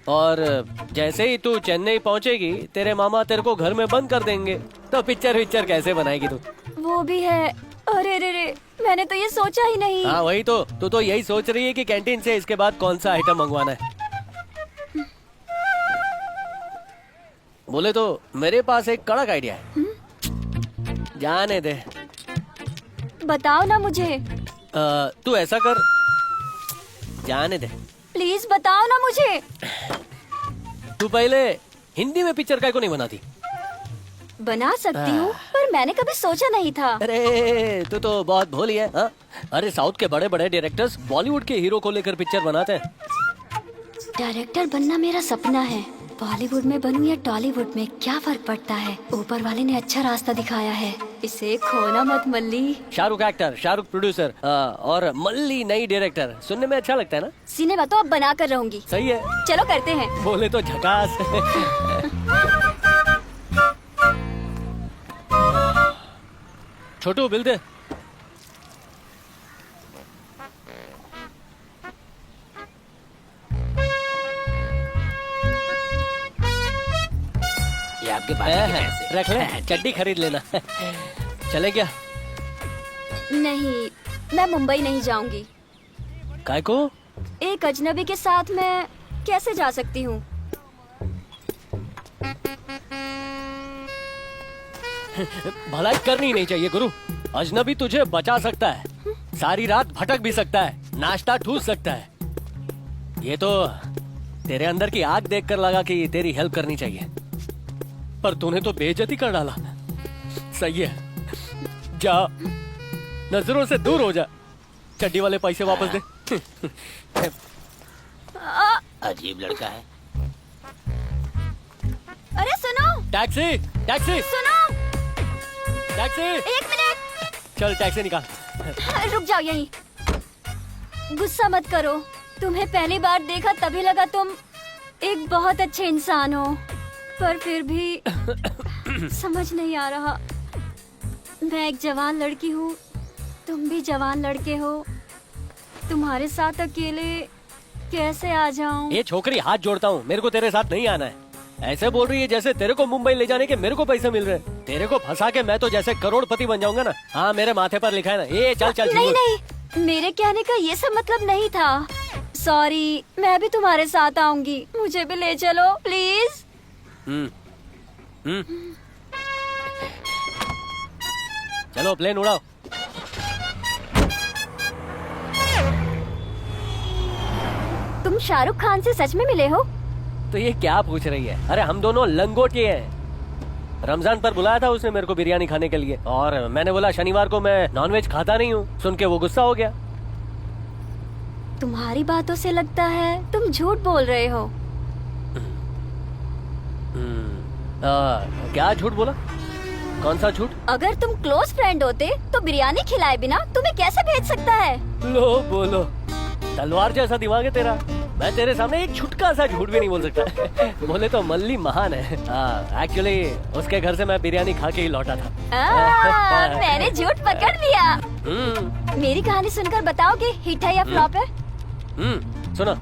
और जैसे ही तू चेन्नई पहुंचेगी, तेरे मामा तेरे को घर में बंद कर देंगे। तो पिक्चर कैसे बनाएगी तू? वो भी है। अरे रे रे, मैंने तो ये सोचा ही नहीं। हाँ वही तो, तू तो यही सोच रही है कि कैंटीन से इसके बाद कौन सा आइटम मंगवाना है। बोले तो मेरे पास एक कड़क आइडिया है। जाने दे। बताओ ना मुझे। तू ऐसा कर, जाने दे। प्लीज बताओ ना मुझे। तू पहले हिंदी में पिक्चर काहे को नहीं बनाती? बना सकती हूँ, पर मैंने कभी सोचा नहीं था। अरे तू तो बहुत भोली है। हाँ? अरे साउथ के बड़े बड़े डायरेक्टर्स बॉलीवुड के हीरो को लेकर पिक्चर बनाते हैं। डायरेक्टर बनना मेरा सपना है। बॉलीवुड में बनूं या टॉलीवुड में, क्या फर्क पड़ता है? ऊपर वाले ने अच्छा रास्ता दिखाया है, इसे खोना मत मल्ली। शाहरुख एक्टर, शाहरुख प्रोड्यूसर और मल्ली नई डायरेक्टर। सुनने में अच्छा लगता है ना? सिनेमा तो अब बना कर रहूंगी। सही है, चलो करते हैं। बोले तो झकास। छोटू बिल दे। ये आपके पार्टी के पैसे। रख ले, चड्डी खरीद लेना। चले क्या? नहीं, मैं मुंबई नहीं जाऊंगी। काय को? एक अजनबी के साथ मैं कैसे जा सकती हूँ? भलाई करनी नहीं चाहिए गुरु। अजनबी तुझे बचा सकता है, सारी रात भटक भी सकता है, नाश्ता ठूस सकता है। ये तो तेरे अंदर की आग देखकर लगा कि तेरी हेल्प करनी चाहिए, पर तूने तो बेइज्जती कर डाला। सही है, जा, नजरों से दूर हो जा। चड्डी वाले पैसे वापस दे। अजीब लड़का है। अरे सुनो, टैक्सी, टैक्सी, सुनो, टैक्सी। 1 मिनट। चल टैक्सी निकाल। रुक जाओ यहीं। गुस्सा मत करो, तुम्हें पहली बार देखा तभी लगा तुम एक बहुत अच्छे इंसान हो, पर फिर भी समझ नहीं आ रहा। मैं एक जवान लड़की हूँ, तुम भी जवान लड़के हो, तुम्हारे साथ अकेले कैसे आ जाऊं? ये छोकरी, हाथ जोड़ता हूँ, मेरे को तेरे साथ नहीं आना है। ऐसे बोल रही है जैसे तेरे को मुंबई ले जाने के मेरे को पैसे मिल रहे हैं। तेरे को फंसा के मैं तो जैसे करोड़पति बन जाऊंगा ना। हाँ, मेरे माथे पर लिखा है ना। ये चल चल। नहीं नहीं, मेरे कहने का ये सब मतलब नहीं था। सॉरी, मैं भी तुम्हारे साथ आऊंगी, मुझे भी ले चलो प्लीज। चलो प्लेन उड़ाओ। तुम शाहरुख खान से सच में मिले हो? तो ये क्या पूछ रही है? अरे हम दोनों लंगोटे हैं। रमजान पर बुलाया था उसने मेरे को बिरयानी खाने के लिए, और मैंने बोला शनिवार को मैं नॉनवेज खाता नहीं हूँ। सुन के वो गुस्सा हो गया। तुम्हारी बातों से लगता है तुम झूठ बोल रहे हो। क्या झूठ बोला? कौन सा झूठ? अगर तुम क्लोज फ्रेंड होते तो बिरयानी खिलाए बिना तुम्हें कैसे भेज सकता है? लो बोलो, तलवार जैसा दिमाग है तेरा। मैं तेरे सामने एक छुटका सा झूठ भी नहीं बोल सकता। बोले तो मल्ली महान है। एक्चुअली उसके घर से मैं बिरयानी खा के ही लौटा था। मैंने झूठ पकड़ लिया। मेरी कहानी सुनकर बताओगे हिट है या फ्लॉप है? सुनो।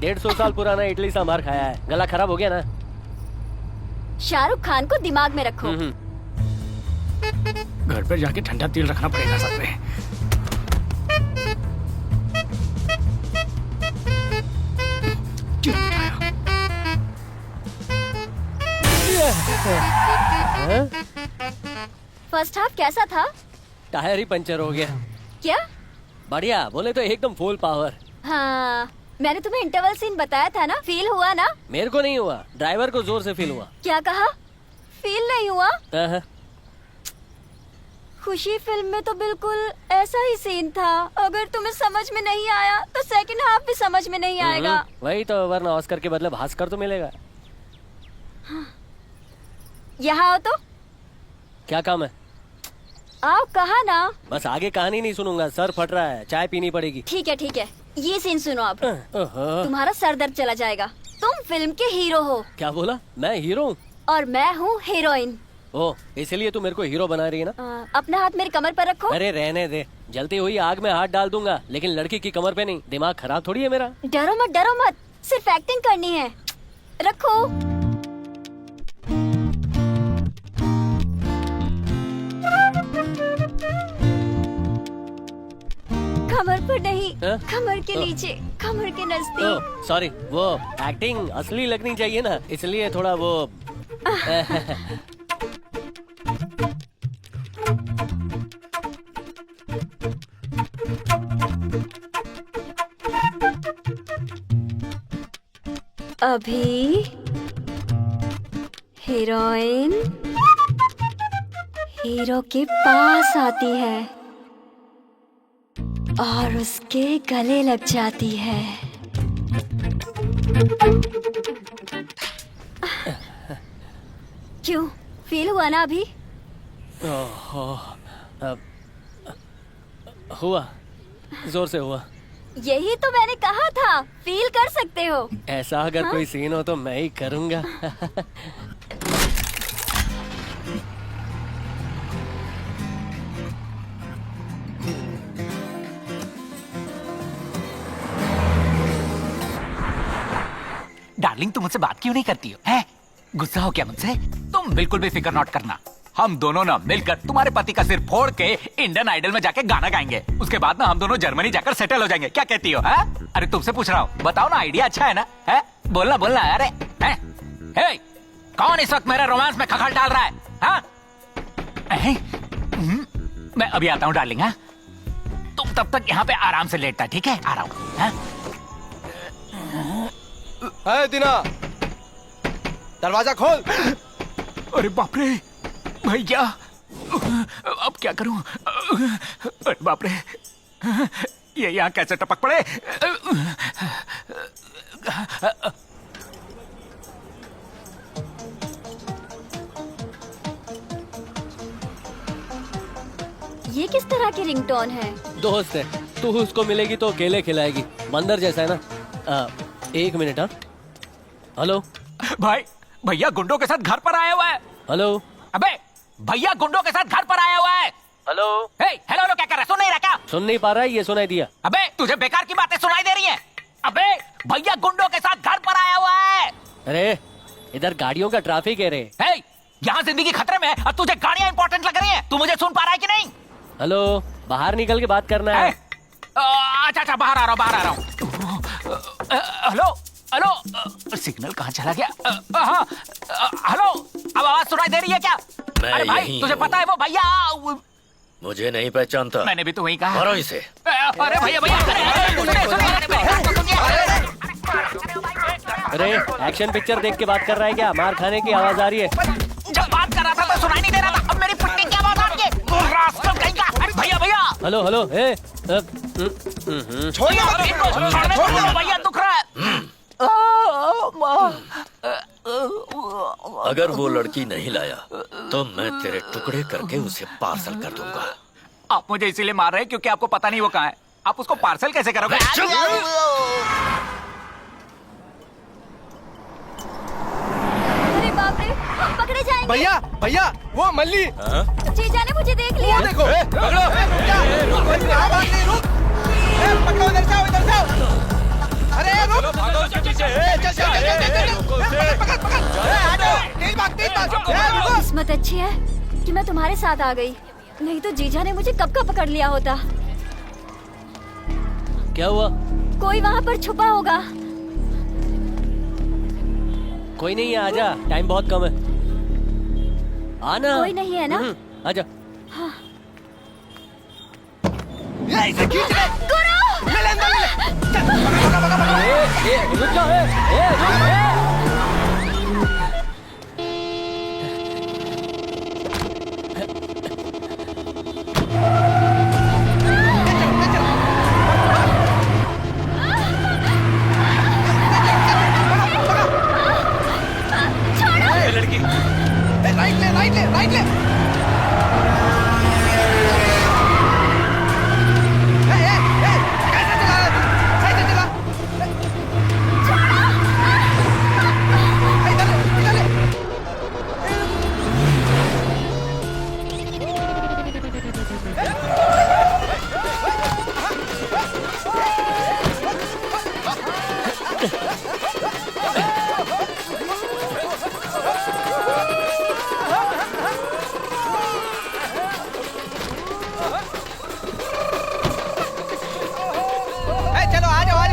150 साल पुराना इडली सांभर खाया है, गला खराब हो गया ना। शाहरुख खान को दिमाग में रखो। घर पर जाके ठंडा तेल रखना पड़ेगा साथ में। फर्स्ट हाफ कैसा था? टायर ही पंचर हो गया। क्या? बढ़िया, बोले तो एकदम फुल पावर। हाँ, मैंने तुम्हें इंटरवल सीन बताया था ना, फील हुआ ना? मेरे को नहीं हुआ, ड्राइवर को जोर से फील हुआ। क्या कहा? फील नहीं हुआ? खुशी फिल्म में तो बिल्कुल ऐसा ही सीन था। अगर तुम्हें समझ में नहीं आया तो सेकंड हाफ भी समझ में नहीं आएगा। वही तो, वरना ऑस्कर के बदले भास्कर तो मिलेगा। यहाँ आओ तो। क्या काम है? आओ, कहा ना। बस आगे कहानी नहीं सुनूंगा, सर फट रहा है, चाय पीनी पड़ेगी। ठीक है ठीक है, ये सीन सुनो अब। तुम्हारा सर दर्द चला जाएगा। तुम फिल्म के हीरो हो। क्या बोला? मैं हीरो हूँ? और मैं हूँ हीरोइन। ओ, इसलिए तू मेरे को हीरो बना रही है ना? अपना हाथ मेरी कमर पर रखो। अरे रहने दे, जलती हुई आग में हाथ डाल दूंगा, लेकिन लड़की की कमर पे नहीं। दिमाग खराब थोड़ी है मेरा। डरो मत, सिर्फ एक्टिंग करनी है। रखो। कमर पर नहीं, कमर के नीचे, कमर के नजदीक। सॉरी, वो एक्टिंग असली लगनी चाहिए ना, इसलिए थोड़ा वो। अभी हीरोइन हीरो के पास आती है और उसके गले लग जाती है। क्यों, फील हुआ ना अभी? हुआ, जोर से हुआ। यही तो मैंने कहा था, फील कर सकते हो। ऐसा अगर कोई सीन हो तो मैं ही करूंगा। डार्लिंग तुम मुझसे बात क्यों नहीं करती हो? हैं? गुस्सा हो क्या मुझसे? तुम बिल्कुल भी फिक्र नॉट करना, हम दोनों ना मिलकर तुम्हारे पति का सिर फोड़ के इंडियन आइडल में जाके गाना गाएंगे। उसके बाद ना हम दोनों जर्मनी जाकर सेटल हो जाएंगे। क्या कहती हो? है? अरे तुमसे पूछ रहा हूँ, बताओ ना, आइडिया अच्छा है ना? है? बोलना बोलना। अरे है? हे, कौन इस वक्त मेरे रोमांस में खखल डाल रहा है? हाँ? मैं अभी आता हूँ डार्लिंग। हाँ, तुम तब तक यहाँ पे आराम से लेटता, ठीक है? आ रहा हूँ। है दीना, दरवाजा खोल। अरे बाप रे भैया, अब क्या करूं? अरे बाप रे, ये यहाँ कैसे टपक पड़े? ये किस तरह की रिंगटोन है? दोस्त है, तू उसको मिलेगी तो केले खिलाएगी, बंदर जैसा है ना। एक मिनट। हाँ, हेलो भाई, भैया गुंडों के साथ घर पर आया हुआ है। हेलो। अबे भैया गुंडों के साथ घर पर आया हुआ है। हेलो। हेलो हेलो, क्या कर रहा है? सुन नहीं रहा क्या? सुन नहीं पा रहा है? ये सुनाई दिया। अबे तुझे बेकार की बातें सुनाई दे रही हैं। अबे भैया गुंडों के साथ घर पर आया हुआ है। अरे इधर गाड़ियों का ट्रैफिक है रे। यहाँ जिंदगी खतरे में है और तुझे गाड़ियाँ इंपॉर्टेंट लग रही हैं। तू मुझे सुन पा रहा है कि नहीं? हेलो, बाहर निकल के बात करना है। अच्छा बाहर आ रहा हूँ। हेलो हेलो, सिग्नल कहाँ चला गया? हेलो, अब आवाज सुनाई दे रही है क्या? मैं अरे भाई, यहीं तुझे हूँ। पता है वो भैया? मुझे नहीं पहचानता। मैंने भी तो वही कहा। मारो इसे। अरे भैया अरे एक्शन पिक्चर देख के बात कर रहा है क्या? मार खाने की आवाज आ रही है। जब बात कर रहा था तो सुनाई नहीं दे रहा था, अब मेरी पिट्टी की आवाज आ रही है। रास्कल कहीं का। भैया भैया हेलो हेलो। छोड़ भैया, दुख रहा है। अगर वो लड़की नहीं लाया तो मैं तेरे टुकड़े करके उसे पार्सल कर दूंगा। आप मुझे इसीलिए मार रहे हैं क्योंकि आपको पता नहीं वो कहाँ है। आप उसको पार्सल कैसे करोगे? अरे बाप रे, हम पकड़े जाएंगे। भैया भैया, वो मल्ली। जीजा ने मुझे देख लिया। देखो, पकड़ो। रुक। पकड़ो, इधर से आओ, इधर से आओ। अरे रुक। किस्मत अच्छी है कि मैं तुम्हारे साथ आ गई, नहीं तो जीजा ने मुझे कब का पकड़ लिया होता। क्या हुआ? कोई वहाँ पर छुपा होगा। कोई नहीं है, आजा, टाइम बहुत कम है। आना। कोई नहीं है ना? आजा। हाँ। रुक जाओ। लड़की, राइट ले। चलो आ जाओ।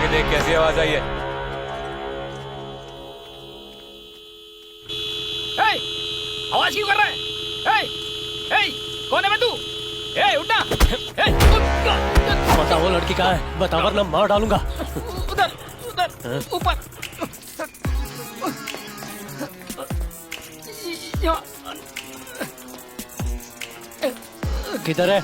देख कैसी आवाज आई है। आवाज क्यों कर रहा है? कौन है मैं? तू उठना। बता वो लड़की कहाँ है? बता वरना मार डालूंगा। उधर ऊपर। किधर है?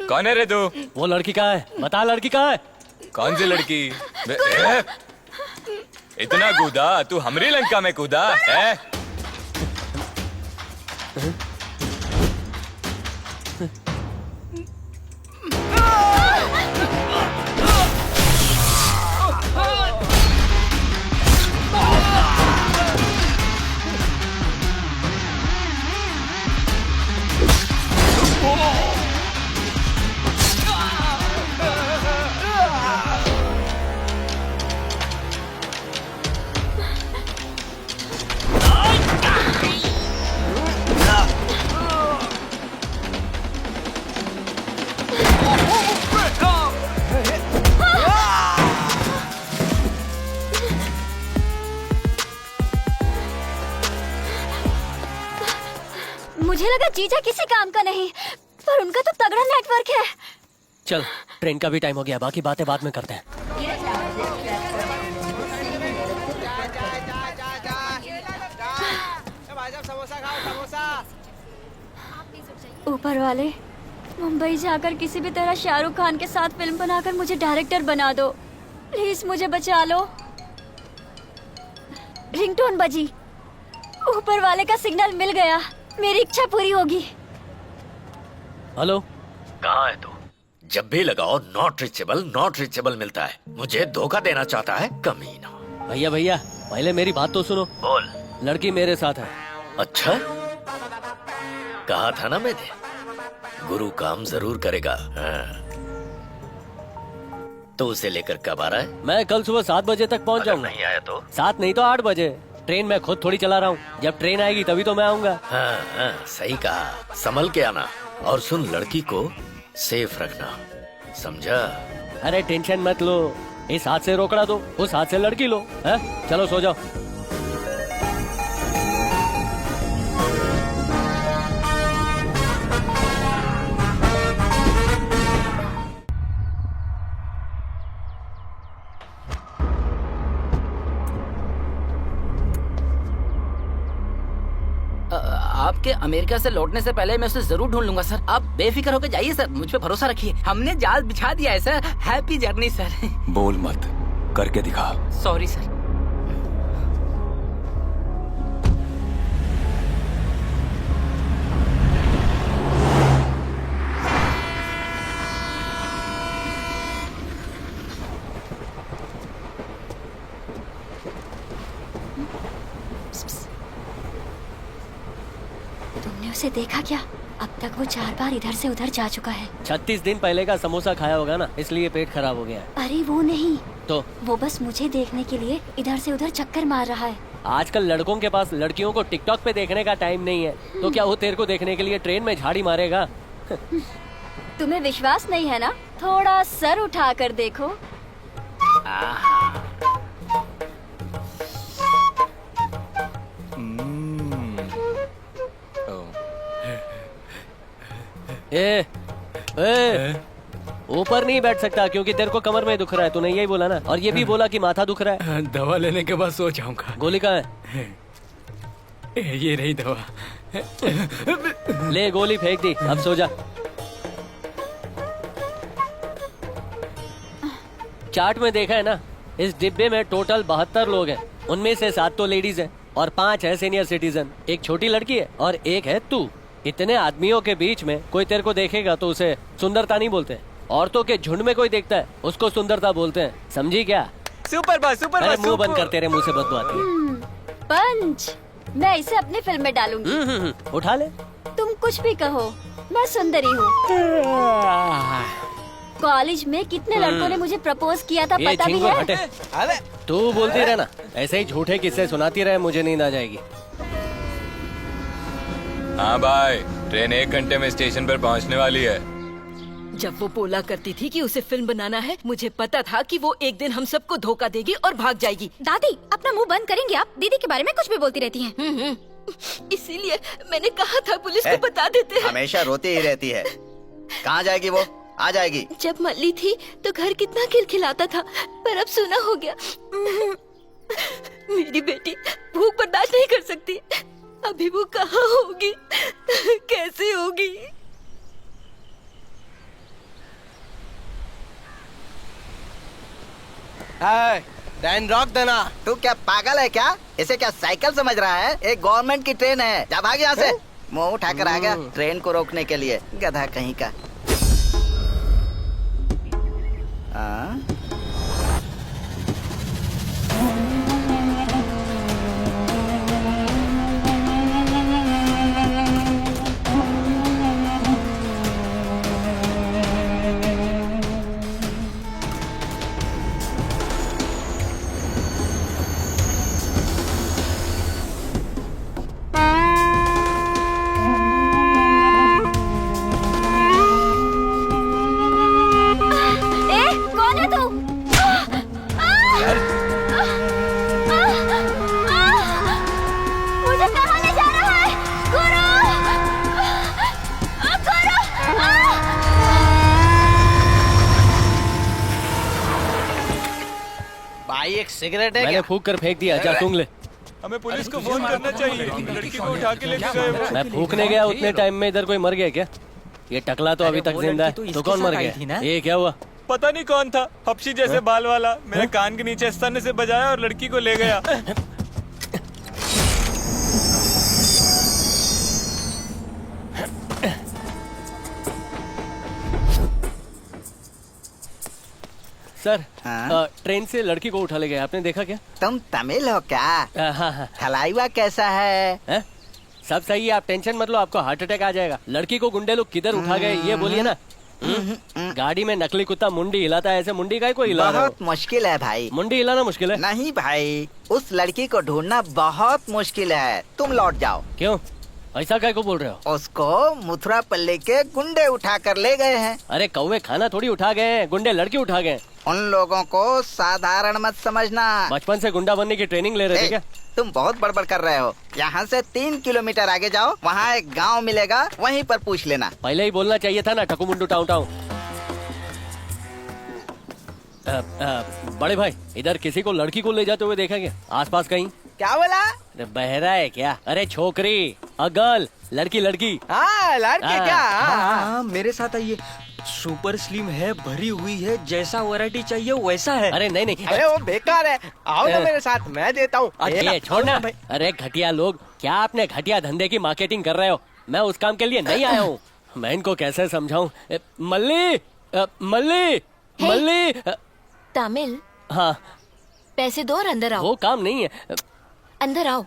कौन है रे तू? वो लड़की कहाँ है? बता, लड़की कहाँ है? कौन सी लड़की? इतना कूदा तू हमरी लंका में कूदा है? मुझे लगा जीजा किसी काम का नहीं, पर उनका तो तगड़ा नेटवर्क है। चल, ट्रेन का भी टाइम हो गया, बाकी बातें बाद में करते हैं। ऊपर वाले, मुंबई जाकर किसी भी तरह शाहरुख खान के साथ फिल्म बनाकर मुझे डायरेक्टर बना दो। प्लीज मुझे बचा लो। रिंगटोन बजी। ऊपर वाले का सिग्नल मिल गया, मेरी इच्छा पूरी होगी। हेलो, कहाँ है तू? जब भी लगाओ नॉट रीचेबल मिलता है। मुझे धोखा देना चाहता है, कमीना। भैया भैया, पहले मेरी बात तो सुनो। बोल। लड़की मेरे साथ है। अच्छा, कहा था ना मैंने, गुरु काम जरूर करेगा। हाँ। तो उसे लेकर कब आ रहा है? मैं कल सुबह 7 बजे तक पहुंच जाऊंगा। नहीं आया तो? 7 नहीं तो 8 बजे। ट्रेन मैं खुद थोड़ी चला रहा हूँ, जब ट्रेन आएगी तभी तो मैं आऊंगा। हाँ, सही कहा, संभल के आना। और सुन, लड़की को सेफ रखना, समझा? अरे टेंशन मत लो, इस हाथ से रोकड़ा दो, उस हाथ से लड़की लो। है? चलो सो जाओ। आपके अमेरिका से लौटने से पहले मैं उसे जरूर ढूंढ लूंगा सर। आप बेफिक्र होकर जाइए सर, मुझ पे भरोसा रखिए। हमने जाल बिछा दिया है सर। Happy journey sir. बोल मत, करके दिखा। Sorry sir. तुमने उसे देखा क्या? अब तक वो 4 बार इधर से उधर जा चुका है। 36 दिन पहले का समोसा खाया होगा ना, इसलिए पेट खराब हो गया है। अरे वो नहीं, तो वो बस मुझे देखने के लिए इधर से उधर चक्कर मार रहा है। आजकल लड़कों के पास लड़कियों को टिकटॉक पे देखने का टाइम नहीं है, तो क्या वो तेरे को देखने के लिए ट्रेन में झाड़ी मारेगा? तुम्हें विश्वास नहीं है ना? थोड़ा सर उठा कर देखो। ए, ऊपर नहीं बैठ सकता क्योंकि तेरे को कमर में दुख रहा है। तूने यही बोला ना, और ये भी बोला कि माथा दुख रहा है। दवा लेने के बाद सो जाऊंगा। गोली कहाँ है? ये नहीं दवा। ले गोली फेंक दी, अब सो जा। चार्ट में देखा है ना, इस डिब्बे में टोटल 72 लोग हैं। उनमें से 7 तो लेडीज हैं और 5 है सीनियर सिटीजन। एक छोटी लड़की है और एक है तू। इतने आदमियों के बीच में कोई तेरे को देखेगा तो उसे सुंदरता नहीं बोलते। औरतों के झुंड में कोई देखता है उसको सुंदरता बोलते हैं, समझी क्या? सुपर बॉस, मुंह बंद कर, तेरे मुंह से बदबू आती है। पंच, मैं इसे अपनी फिल्म में डालूंगी। उठा ले। तुम कुछ भी कहो, मैं सुंदरी हूँ। कॉलेज में कितने लड़कों ने मुझे प्रपोज किया था पता भी है? तू बोलती रहे ना, ऐसे ही झूठे किस्से सुनाती रहे, मुझे नींद आ जाएगी। हाँ भाई, ट्रेन 1 घंटे में स्टेशन पर पहुंचने वाली है। जब वो बोला करती थी कि उसे फिल्म बनाना है, मुझे पता था कि वो एक दिन हम सबको धोखा देगी और भाग जाएगी। दादी, अपना मुंह बंद करेंगे आप? दीदी के बारे में कुछ भी बोलती रहती हैं। इसीलिए मैंने कहा था पुलिस को बता देते हैं। हमेशा रोती ही रहती है। कहाँ जाएगी वो? आ जाएगी। जब मल्ली थी तो घर कितना खिलखिलाता था, पर अब सुना हो गया। मेरी बेटी भूख बर्दाश्त नहीं कर सकती। अभी वो कहाँ होगी, कैसे होगी? ट्रेन रोक देना। तू क्या पागल है क्या? इसे क्या साइकिल समझ रहा है? एक गवर्नमेंट की ट्रेन है। जा भाग यहाँ से। मुंह उठाकर आ गया ट्रेन को रोकने के लिए, गधा कहीं का। सिगरेट है? मैंने फूंक कर फेंक दिया, जा सूंघ ले। हमें पुलिस को फोन करना चाहिए, लड़की को उठा के लेके गए वो। मैं फूंकने गया उतने टाइम में इधर कोई मर गया क्या? ये टकला तो अभी तक जिंदा है, तो कौन मर गया? ये क्या हुआ? पता नहीं कौन था, हपशी जैसे बाल वाला, मेरे कान के नीचे स्तन से बजाया और लड़की को ले गया। सर, ट्रेन से लड़की को उठा ले गए, आपने देखा क्या? तुम तमिल हो क्या? हाँ। थलाइवा कैसा है? सब सही है, आप टेंशन मत लो, आपको हार्ट अटैक आ जाएगा। लड़की को गुंडे लोग किधर उठा गए ये बोलिए ना। गाड़ी में नकली कुत्ता मुंडी हिलाता है, ऐसे मुंडी का कोई हिला रहा हो? बहुत मुश्किल है भाई। मुंडी हिलाना मुश्किल है? नहीं भाई, उस लड़की को ढूंढना बहुत मुश्किल है। तुम लौट जाओ। क्यों ऐसा काय को बोल रहे हो? उसको मथुरा पल्ले के गुंडे उठा कर ले गए हैं। अरे कौवे खाना थोड़ी उठा गए हैं, गुंडे लड़की उठा गए। उन लोगों को साधारण मत समझना। बचपन से गुंडा बनने की ट्रेनिंग ले रहे थे क्या? तुम बहुत बड़बड़ कर रहे हो। यहाँ से 3 किलोमीटर आगे जाओ, वहाँ एक गांव मिलेगा, वहीं पर पूछ लेना। पहले ही बोलना चाहिए था ना, टकू मुंडू टाऊ टाऊ। बड़े भाई, इधर किसी को लड़की को ले जाते हुए देखा क्या आसपास कहीं? क्या बोला? अरे बहरा है क्या? अरे छोकरी, गर्ल, लड़की लड़की। हाँ लड़की क्या? हाँ, मेरे साथ आइए। सुपर स्लिम है, भरी हुई है, जैसा वैरायटी चाहिए वैसा है। अरे नहीं। अरे वो बेकार है, आओ ना मेरे साथ, मैं देता हूँ। छोड़ना। अरे घटिया लोग, क्या आपने घटिया धंधे की मार्केटिंग कर रहे हो? मैं उस काम के लिए नहीं आया हूँ। मैं इनको कैसे समझाऊं? मल्ली तमिल। हाँ, पैसे दो और अंदर आओ। वो काम नहीं है। अंदर आओ।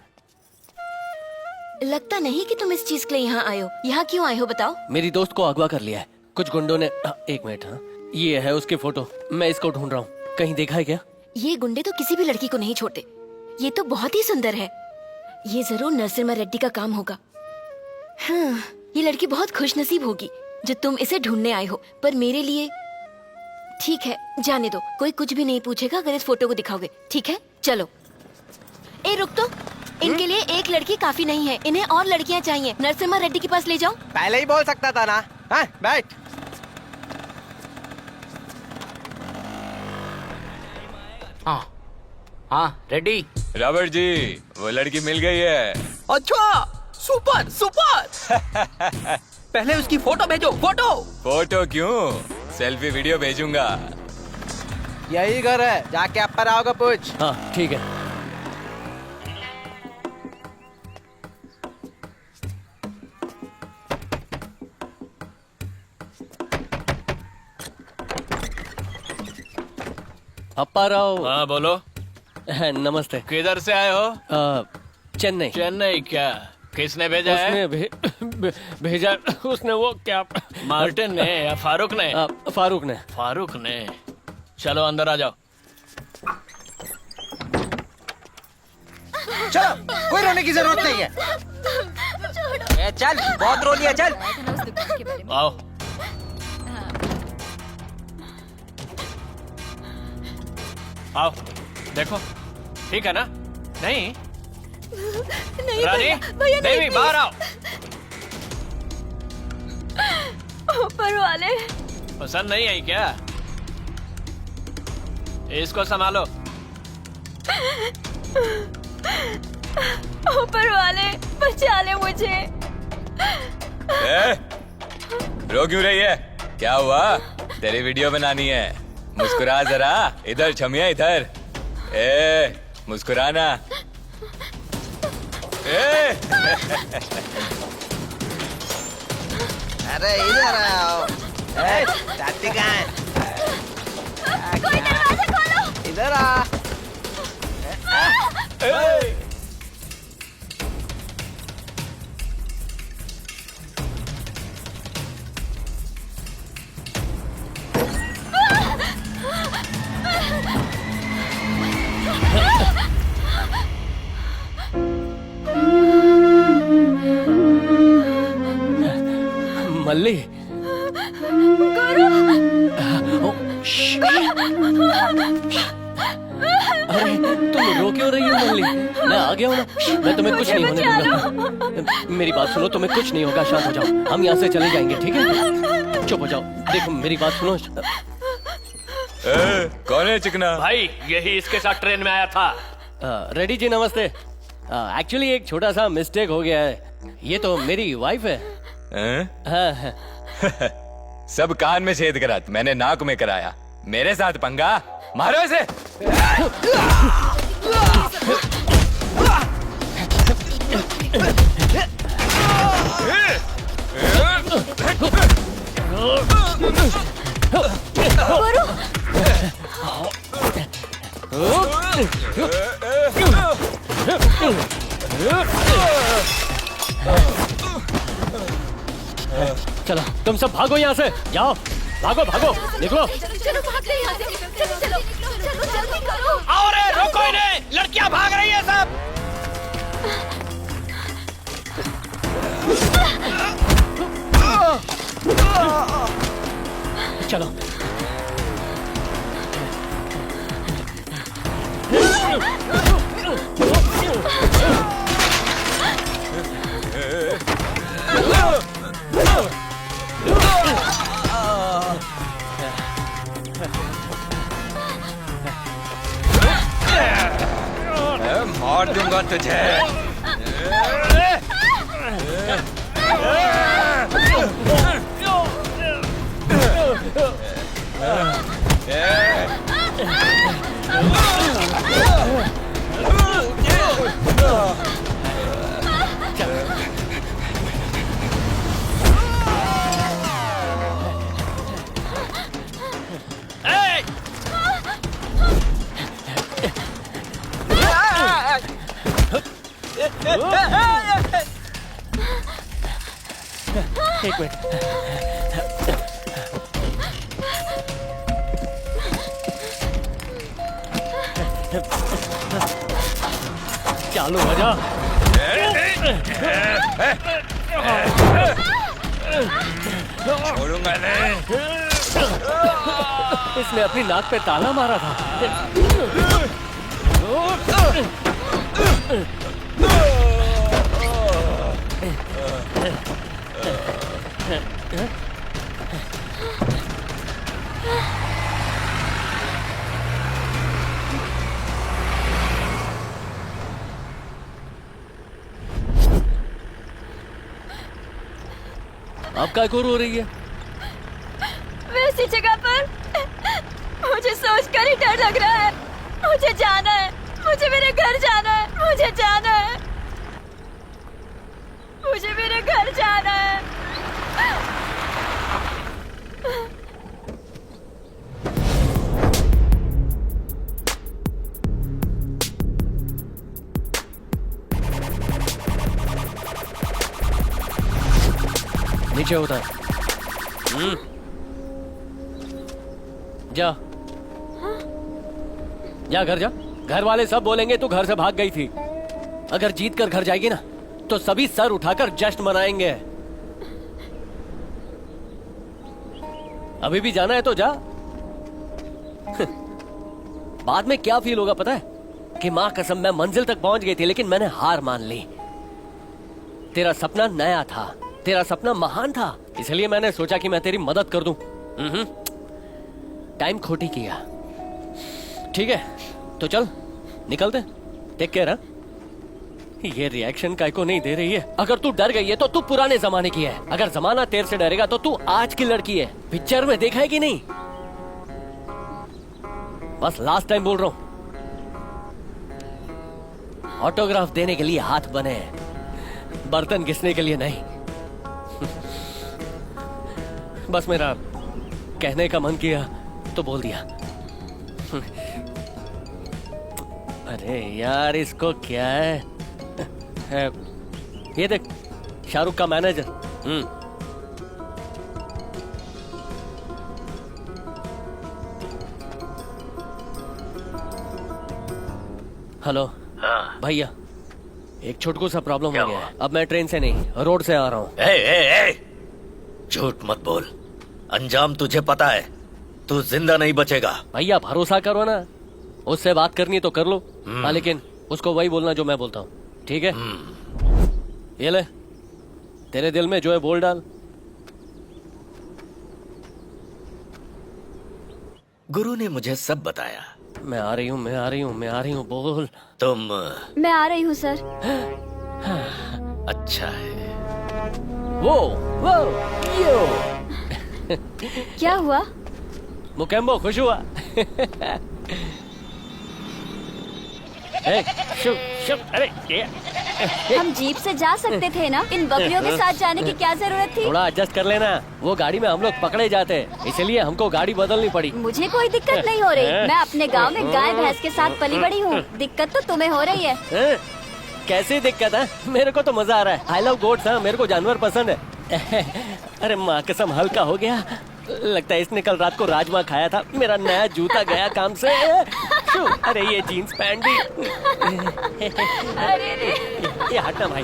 लगता नहीं कि तुम इस चीज के लिए यहाँ आए हो। यहाँ क्यों आए हो बताओ? मेरी दोस्त को अगवा कर लिया है कुछ गुंडों ने। एक मिनट। हाँ, ये है उसकी फोटो, मैं इसको ढूंढ रहा हूँ। कहीं देखा है क्या? ये गुंडे तो किसी भी लड़की को नहीं छोड़ते। ये तो बहुत ही सुंदर है। ये जरूर नरसिम्हा रेड्डी का काम होगा। हाँ, ये लड़की बहुत खुशनसीब होगी जो तुम इसे ढूंढने आए हो। पर मेरे लिए ठीक है, जाने दो। कोई कुछ भी नहीं पूछेगा अगर इस फोटो को दिखाओगे। ठीक है, चलो। ए रुक तो, इनके लिए एक लड़की काफी नहीं है, इन्हें और लड़कियां चाहिए। नरसिम्हा रेड्डी के पास ले जाओ। पहले ही बोल सकता था ना। हाँ, बैठ। हाँ रेड्डी। रॉबर्ट जी, वो लड़की मिल गई है। अच्छा, सुपर सुपर। पहले उसकी फोटो भेजो। फोटो क्यों, सेल्फी वीडियो भेजूंगा। यही घर है, जाके अपर आओगे पूछ। हाँ ठीक है। अप्पा राव। हाँ बोलो। नमस्ते। किधर से आए हो? चेन्नई। चेन्नई क्या? किसने भेजा है? उसने भेजा। उसने वो क्या, मार्टिन ने या फारूक ने? फारूक ने। चलो अंदर आ जाओ। चलो, कोई रोने की जरूरत नहीं है। ए, चल, बहुत रो लिया, चल। आओ। आओ, देखो, ठीक है ना? नहीं रानी, देवी बाहर आओ। ऊपर वाले पसंद नहीं आई क्या? इसको संभालो। ऊपर वाले बचा मुझे। रो क्यों रही है? क्या हुआ? तेरी वीडियो बनानी है, मुस्कुरा जरा। इधर छमिया, इधर। मुस्कुराना। अरे इधर आओ। चाची कहाँ है? कोई दरवाजा खोलो। इधर आ। मल्ली। गुरु। अरे तुम रो क्यों रही हो मल्ली? मैं आ गया हूँ ना, मैं तुम्हें कुछ नहीं होने दूंगा। मेरी बात सुनो, तुम्हें कुछ नहीं होगा, शांत हो जाओ। हम यहाँ से चले जाएंगे, ठीक है? चुप हो जाओ। देखो मेरी बात सुनो। कौन है चिकना? भाई यही इसके साथ ट्रेन में आया था। रेड्डी जी नमस्ते। एक्चुअली एक छोटा सा मिस्टेक हो गया है। ये तो मेरी वाइफ है। हाँ। सब कान में छेद करा, मैंने नाक में कराया। मेरे साथ पंगा, मारो इसे। चलो तुम सब भागो यहाँ से, जाओ भागो भागो, निकलो। चलो भागते यहाँ से। चलो चलो चलो जल्दी करो। आओ रे, रोको इन्हें, लड़कियां भाग रही है सब। चलो मार दूंगा तुझे। एक मिनट। चालू हो जा। छोड़ूंगा नहीं। इसने अपनी नाक पे ताला मारा था। अब क्या क्यों रो रही है? वैसी जगह पर मुझे सोचकर ही डर लग रहा है। मुझे जाना है, मुझे मेरे घर जाना है, मुझे जाना है, मुझे मेरे घर जाना है। नीचे होता है। जा जा, घर जा। घर वाले सब बोलेंगे तू घर से भाग गई थी। अगर जीत कर घर जाएगी ना तो सभी सर उठाकर जश्न मनाएंगे। अभी भी जाना है तो जा। बाद में क्या फील होगा पता है? कि मां कसम मैं मंजिल तक पहुंच गई थी लेकिन मैंने हार मान ली। तेरा सपना नया था, तेरा सपना महान था, इसलिए मैंने सोचा कि मैं तेरी मदद कर दूं। टाइम खोटी किया। ठीक है तो चल निकलते। Take care. ये रिएक्शन काय को नहीं दे रही है? अगर तू डर गई है तो तू पुराने जमाने की है, अगर जमाना तेरे से डरेगा तो तू आज की लड़की है। पिक्चर में देखा है कि नहीं? बस लास्ट टाइम बोल रहा हूँ, ऑटोग्राफ देने के लिए हाथ बने हैं, बर्तन घिसने के लिए नहीं। बस मेरा कहने का मन किया तो बोल दिया। अरे यार इसको क्या है, ये देख शाहरुख का मैनेजर। हेलो। हाँ भैया एक छोटकू सा प्रॉब्लम हो गया है। अब मैं ट्रेन से नहीं रोड से आ रहा हूँ। झूठ मत बोल, अंजाम तुझे पता है, तू जिंदा नहीं बचेगा। भैया भरोसा करो ना, उससे बात करनी तो कर लो। हाँ लेकिन उसको वही बोलना जो मैं बोलता हूँ, ठीक है? ये ले, तेरे दिल में जो है बोल डाल। गुरु ने मुझे सब बताया। मैं आ रही हूँ, मैं आ रही हूँ, मैं आ रही हूँ, बोल। तुम? मैं आ रही हूँ सर। अच्छा है। वो यो। क्या हुआ? मुकेम्बो खुश हुआ। शुभ शुभ। अरे हम जीप से जा सकते थे ना, इन बकरियों के साथ जाने की क्या जरूरत थी? थोड़ा एडजस्ट कर लेना, वो गाड़ी में हम लोग पकड़े जाते, इसलिए हमको गाड़ी बदलनी पड़ी। मुझे कोई दिक्कत नहीं हो रही, मैं अपने गांव में गाय भैंस के साथ पली बड़ी हूँ। दिक्कत तो तुम्हें हो रही है। कैसी दिक्कत है? मेरे को तो मजा आ रहा है। आई लव गोट्स, मेरे को जानवर पसंद है। अरे माँ कसम हल्का हो गया, लगता है इसने कल रात को राजमा खाया था। मेरा नया जूता गया काम से। अरे ये जीन्स पैंट भी। अरे रे। ये हटना भाई।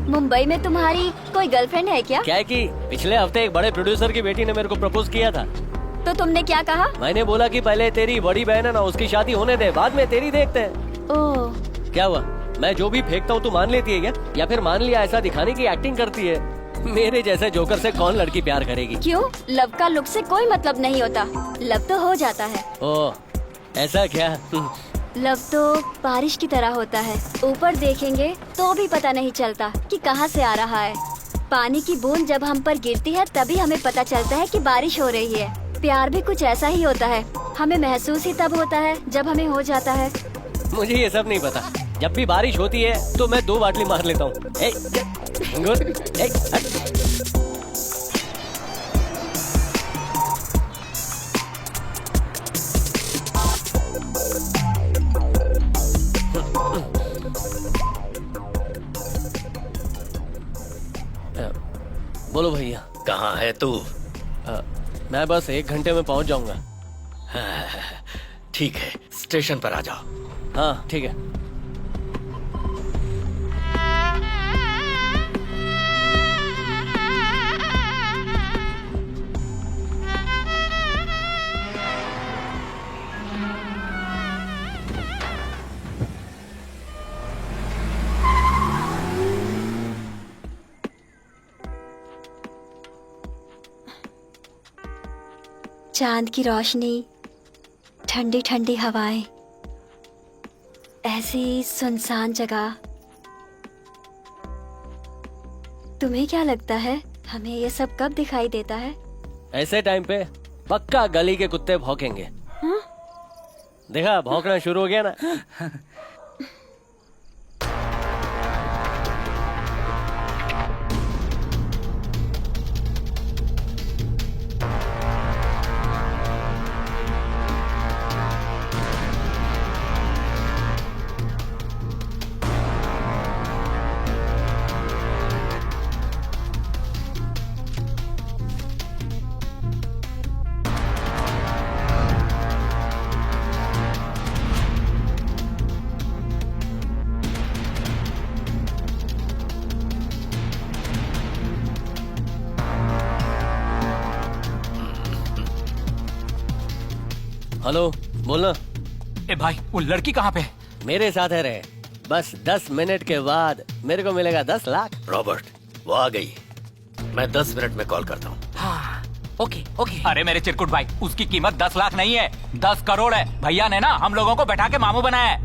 मुंबई में तुम्हारी कोई गर्लफ्रेंड है क्या? क्या है कि पिछले हफ्ते एक बड़े प्रोड्यूसर की बेटी ने मेरे को प्रपोज किया था। तो तुमने क्या कहा? मैंने बोला कि पहले तेरी बड़ी बहन है ना, उसकी शादी होने दे, बाद में तेरी देखते हैं। ओह। क्या हुआ? मैं जो भी फेंकता हूँ तू मान लेती है क्या? या फिर मान लिया ऐसा दिखाने की एक्टिंग करती है? मेरे जैसे जोकर से कौन लड़की प्यार करेगी? क्यों? लव का लुक से कोई मतलब नहीं होता, लव तो हो जाता है। ओह ऐसा क्या? लव तो बारिश की तरह होता है, ऊपर देखेंगे तो भी पता नहीं चलता कि कहाँ से आ रहा है। पानी की बूंद जब हम पर गिरती है तभी हमें पता चलता है कि बारिश हो रही है। प्यार भी कुछ ऐसा ही होता है, हमें महसूस ही तब होता है जब हमें हो जाता है। मुझे ये सब नहीं पता, जब भी बारिश होती है तो मैं 2 बाटली मार लेता हूँ। बोलो भैया। कहाँ है तू? मैं बस 1 घंटे में पहुंच जाऊंगा। ठीक है, स्टेशन पर आ जाओ। हाँ ठीक है। चांद की रोशनी, ठंडी ठंडी हवाएं, ऐसी सुनसान जगह। तुम्हें क्या लगता है हमें ये सब कब दिखाई देता है? ऐसे टाइम पे पक्का गली के कुत्ते भौंकेंगे। देखा भौंकना शुरू हो गया ना। हेलो बोलना। ए भाई वो लड़की कहाँ पे? मेरे साथ है रे, बस 10 मिनट के बाद मेरे को मिलेगा 10 लाख। रॉबर्ट, वो आ गई। मैं 10 मिनट में कॉल करता हूँ। हाँ, ओके ओके। अरे मेरे चिरकुट भाई, उसकी कीमत 10 लाख नहीं है, 10 करोड़ है। भैया ने ना हम लोगों को बैठा के मामू बनाया है।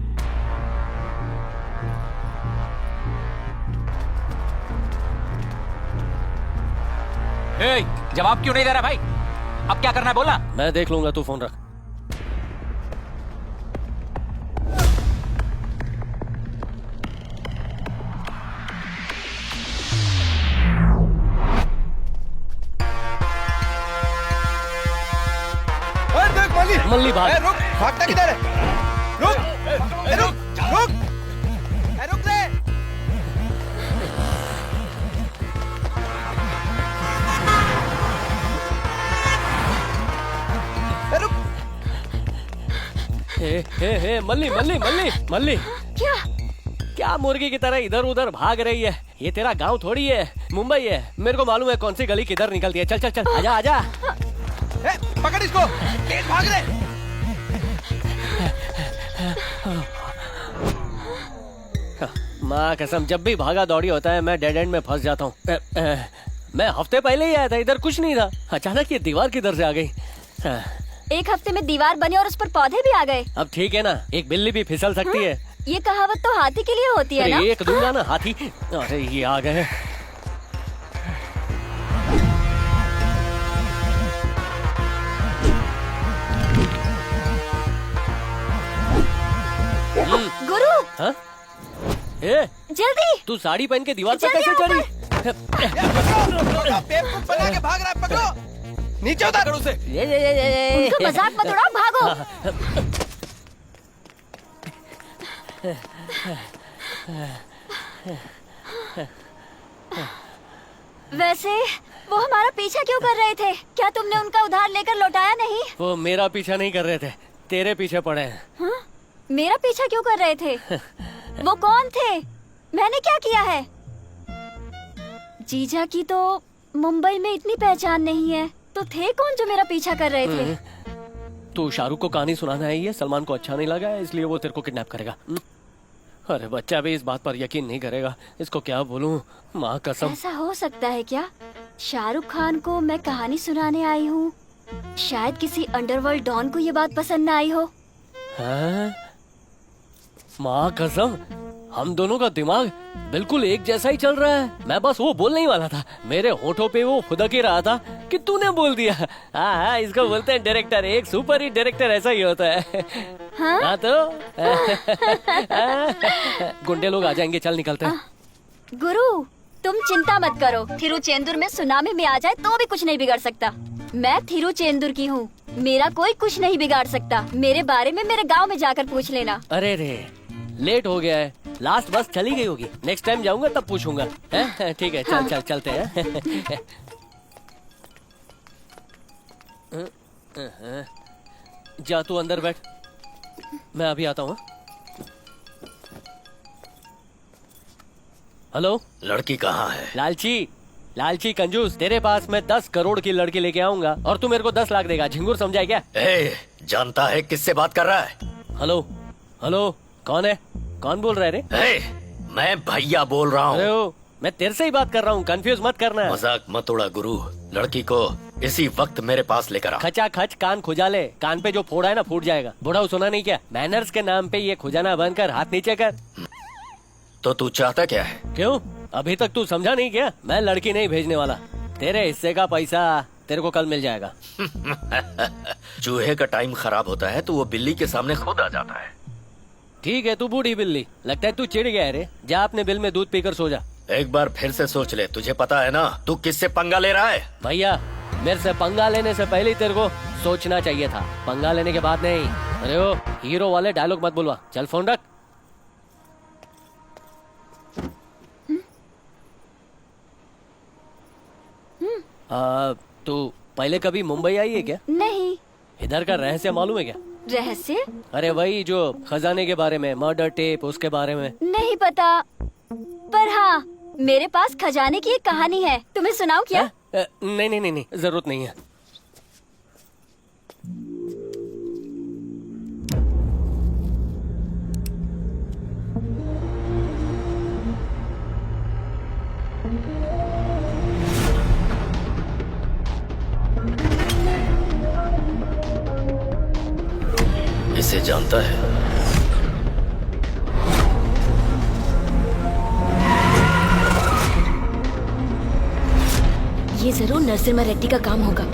ए, जवाब क्यों नहीं दे रहा भाई? अब क्या करना है बोलना। मैं देख लूंगा, तू फोन रख। मल्ली भाग। रुक, भागता किधर है? रुक, रुक, रुक, रुक ले। रुक। हे मल्ली मल्ली मल्ली मल्ली, क्या मुर्गी की तरह इधर उधर भाग रही है? ये तेरा गांव थोड़ी है, मुंबई है। मेरे को मालूम है कौन सी गली किधर निकलती है। चल चल चल, आजा आजा। पकड़ इसको, तेज भाग ले। माँ कसम, जब भी भागा दौड़ी होता है मैं डेड एंड में फंस जाता हूँ। मैं हफ्ते पहले ही आया था, इधर कुछ नहीं था। अचानक ये दीवार किधर से आ गई? एक हफ्ते में दीवार बनी और उस पर पौधे भी आ गए। अब ठीक है ना, एक बिल्ली भी फिसल सकती है। ये कहावत तो हाथी के लिए होती है ना? एक दूंगा ना हाथी। अरे ये आ गए। गुरु, हाँ? ए, जल्दी। तू साड़ी पहन के दीवार पर कैसे चढ़ी? बेवकूफ बना के भाग रहा है, पकड़ो। नीचे उतार उसे। उनका मजाक मत उड़ाओ, भागो। वैसे वो हमारा पीछा क्यों कर रहे थे? क्या तुमने उनका उधार लेकर लौटाया नहीं? वो मेरा पीछा नहीं कर रहे थे, तेरे पीछे पड़े हैं। हाँ? मेरा पीछा क्यों कर रहे थे? वो कौन थे? मैंने क्या किया है? जीजा की तो मुंबई में इतनी पहचान नहीं है, तो थे कौन जो मेरा पीछा कर रहे थे? तू शाहरुख को कहानी सुनाना है, ये सलमान को अच्छा नहीं लगा है, इसलिए वो तेरे को किडनैप करेगा। अरे बच्चा भी इस बात पर यकीन नहीं करेगा, इसको क्या बोलूं? माँ कसम। ऐसा हो सकता है क्या? शाहरुख खान को मैं कहानी सुनाने आई हूँ, शायद किसी अंडरवर्ल्ड डॉन को ये बात पसंद न आई हो। हाँ? माँ कसम, हम दोनों का दिमाग बिल्कुल एक जैसा ही चल रहा है। मैं बस वो बोलने ही वाला था, मेरे होठों पे वो खुदा के रहा था कि तूने बोल दिया। हाँ, इसको बोलते हैं डायरेक्टर। एक सुपर हिट डायरेक्टर ऐसा ही होता है। हाँ तो गुंडे लोग आ जाएंगे, चल निकलते हैं। गुरु, तुम चिंता मत करो, थिरुचेंदुर में सुनामी में आ जाए तो भी कुछ नहीं बिगड़ सकता। मैं थिरुचेंदुर की हूँ, मेरा कोई कुछ नहीं बिगाड़ सकता। मेरे बारे में मेरे गांव में जाकर पूछ लेना। अरे रे, लेट हो गया है, लास्ट बस चली गई होगी। नेक्स्ट टाइम जाऊंगा तब पूछूंगा। ठीक है, चल चल चलते हैं। जा तू अंदर बैठ, मैं अभी आता हूँ। हेलो, लड़की कहाँ है? लालची, लालची कंजूस, तेरे पास मैं 10 करोड़ की लड़की लेके आऊंगा और तू मेरे को 10 लाख देगा। झिंगुर समझा है क्या? जानता है किससे बात कर रहा है? हेलो हेलो, कौन है? कौन बोल रहा है रे? मैं भैया बोल रहा हूँ। मैं तेरे से ही बात कर रहा हूँ, कंफ्यूज मत करना। मजाक मत उड़ा गुरु, लड़की को इसी वक्त मेरे पास लेकर आ। खचा खच कान खुजा ले, कान पे जो फोड़ा है ना फूट जाएगा। बुढ़ा सुना नहीं क्या? मैनर्स के नाम पे ये खुजाना बंद कर, हाथ नीचे कर। तो तू चाहता क्या है? क्यों, अभी तक तू समझा नहीं क्या? मैं लड़की नहीं भेजने वाला, तेरे हिस्से का पैसा तेरे को कल मिल जाएगा। चूहे का टाइम खराब होता है तो वो बिल्ली के सामने खुद आ जाता है। ठीक है, तू बूढ़ी बिल्ली, लगता है तू चिढ़ गया है रे। जा अपने बिल में दूध पीकर सो जा। एक बार फिर से सोच ले, तुझे पता है ना तू किससे पंगा ले रहा है? भैया, मेरे से पंगा लेने से पहले ही तेरे को सोचना चाहिए था, पंगा लेने के बाद नहीं। अरे ओ, हीरो वाले डायलॉग मत बुलवा, चल फोन रख। तू पहले कभी मुंबई आई है क्या? नहीं। इधर का रहस्य मालूम है क्या? रहस्य? अरे वही जो खजाने के बारे में, मर्डर टेप, उसके बारे में। नहीं पता, पर हाँ, मेरे पास खजाने की एक कहानी है, तुम्हें सुनाऊं क्या? नहीं नहीं नहीं, जरूरत नहीं है। इसे जानता है? ये जरूर नरसिम्हा रेड्डी का काम होगा।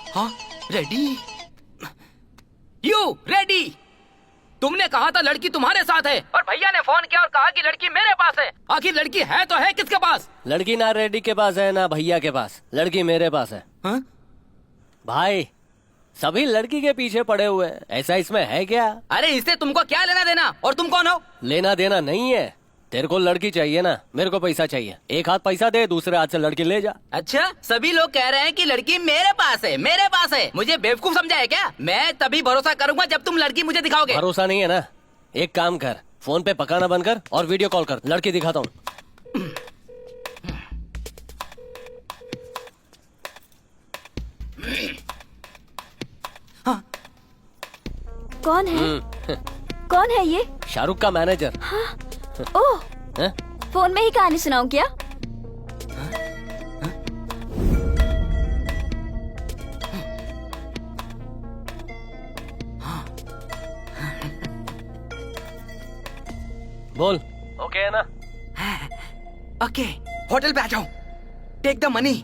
हाँ रेडी? You ready? तुमने कहा था लड़की तुम्हारे साथ है और भैया ने फोन किया और कहा कि लड़की मेरे पास है। आखिर लड़की है तो है किसके पास? लड़की ना रेड्डी के पास है ना भैया के पास, लड़की मेरे पास है। हाँ? भाई सभी लड़की के पीछे पड़े हुए हैं, ऐसा इसमें है क्या? अरे इससे तुमको क्या लेना देना? और तुम कौन हो? लेना देना नहीं है, तेरे को लड़की चाहिए ना, मेरे को पैसा चाहिए। एक हाथ पैसा दे, दूसरे हाथ से लड़की ले जा। अच्छा, सभी लोग कह रहे हैं कि लड़की मेरे पास है, मेरे पास है। मुझे बेवकूफ समझा है क्या? मैं तभी भरोसा करूंगा जब तुम लड़की मुझे दिखाओगे। भरोसा नहीं है ना? एक काम कर, फोन पे पकाना बंद कर और वीडियो कॉल कर, लड़की दिखाता हूँ। हाँ। कौन है? कौन है ये? शाहरुख का मैनेजर। हाँ? ओह, फोन में ही कहानी सुनाऊं क्या? बोल। ओके है ना? ओके, होटल पे आ जाओ। Take the money.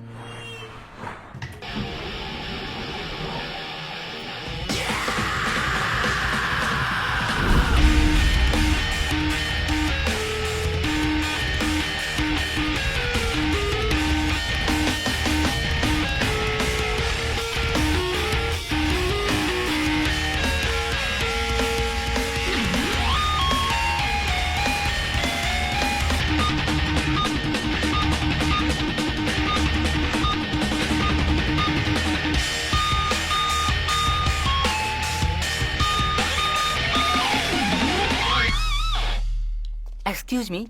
Excuse me,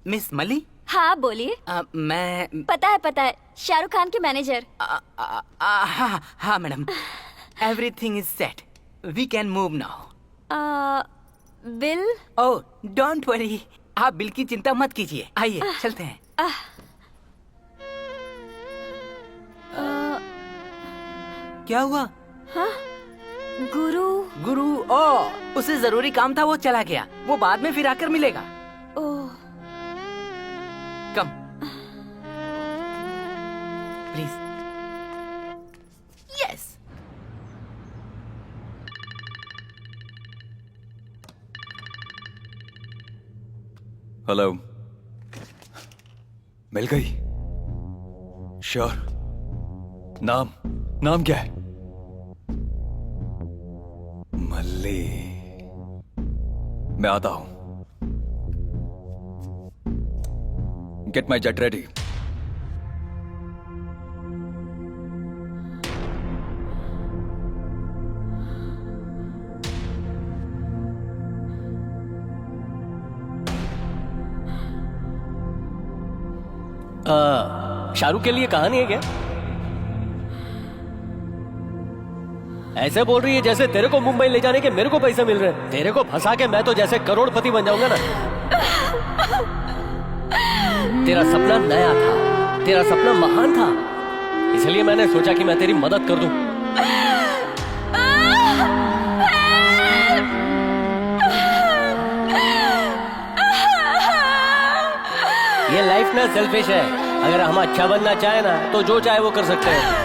miss मली? हाँ बोलिए। मैं पता है, शाहरुख खान के मैनेजर। हाँ madam, everything is set, we can move now. Bill? Oh don't worry, आप बिल की चिंता मत कीजिए। आइए चलते हैं। क्या हुआ? हाँ? गुरु? ओह, उसे जरूरी काम था, वो चला गया। वो बाद में फिर आकर मिलेगा। ओह, कम प्लीज। यस। हेलो, मिल गई? श्योर? नाम क्या है? मल्ली। मैं आता हूं। Get my jet ready. Shahrukh के लिए कहानी है क्या? ऐसे बोल रही है जैसे तेरे को मुंबई ले जाने के मेरे को पैसे मिल रहे हैं। तेरे को फंसा के मैं तो जैसे करोड़पति बन जाऊंगा ना। तेरा सपना नया था, तेरा सपना महान था, इसलिए मैंने सोचा कि मैं तेरी मदद कर दूं। ये लाइफ ना सेल्फिश है। अगर हम अच्छा बनना चाहे ना तो जो चाहे वो कर सकते हैं।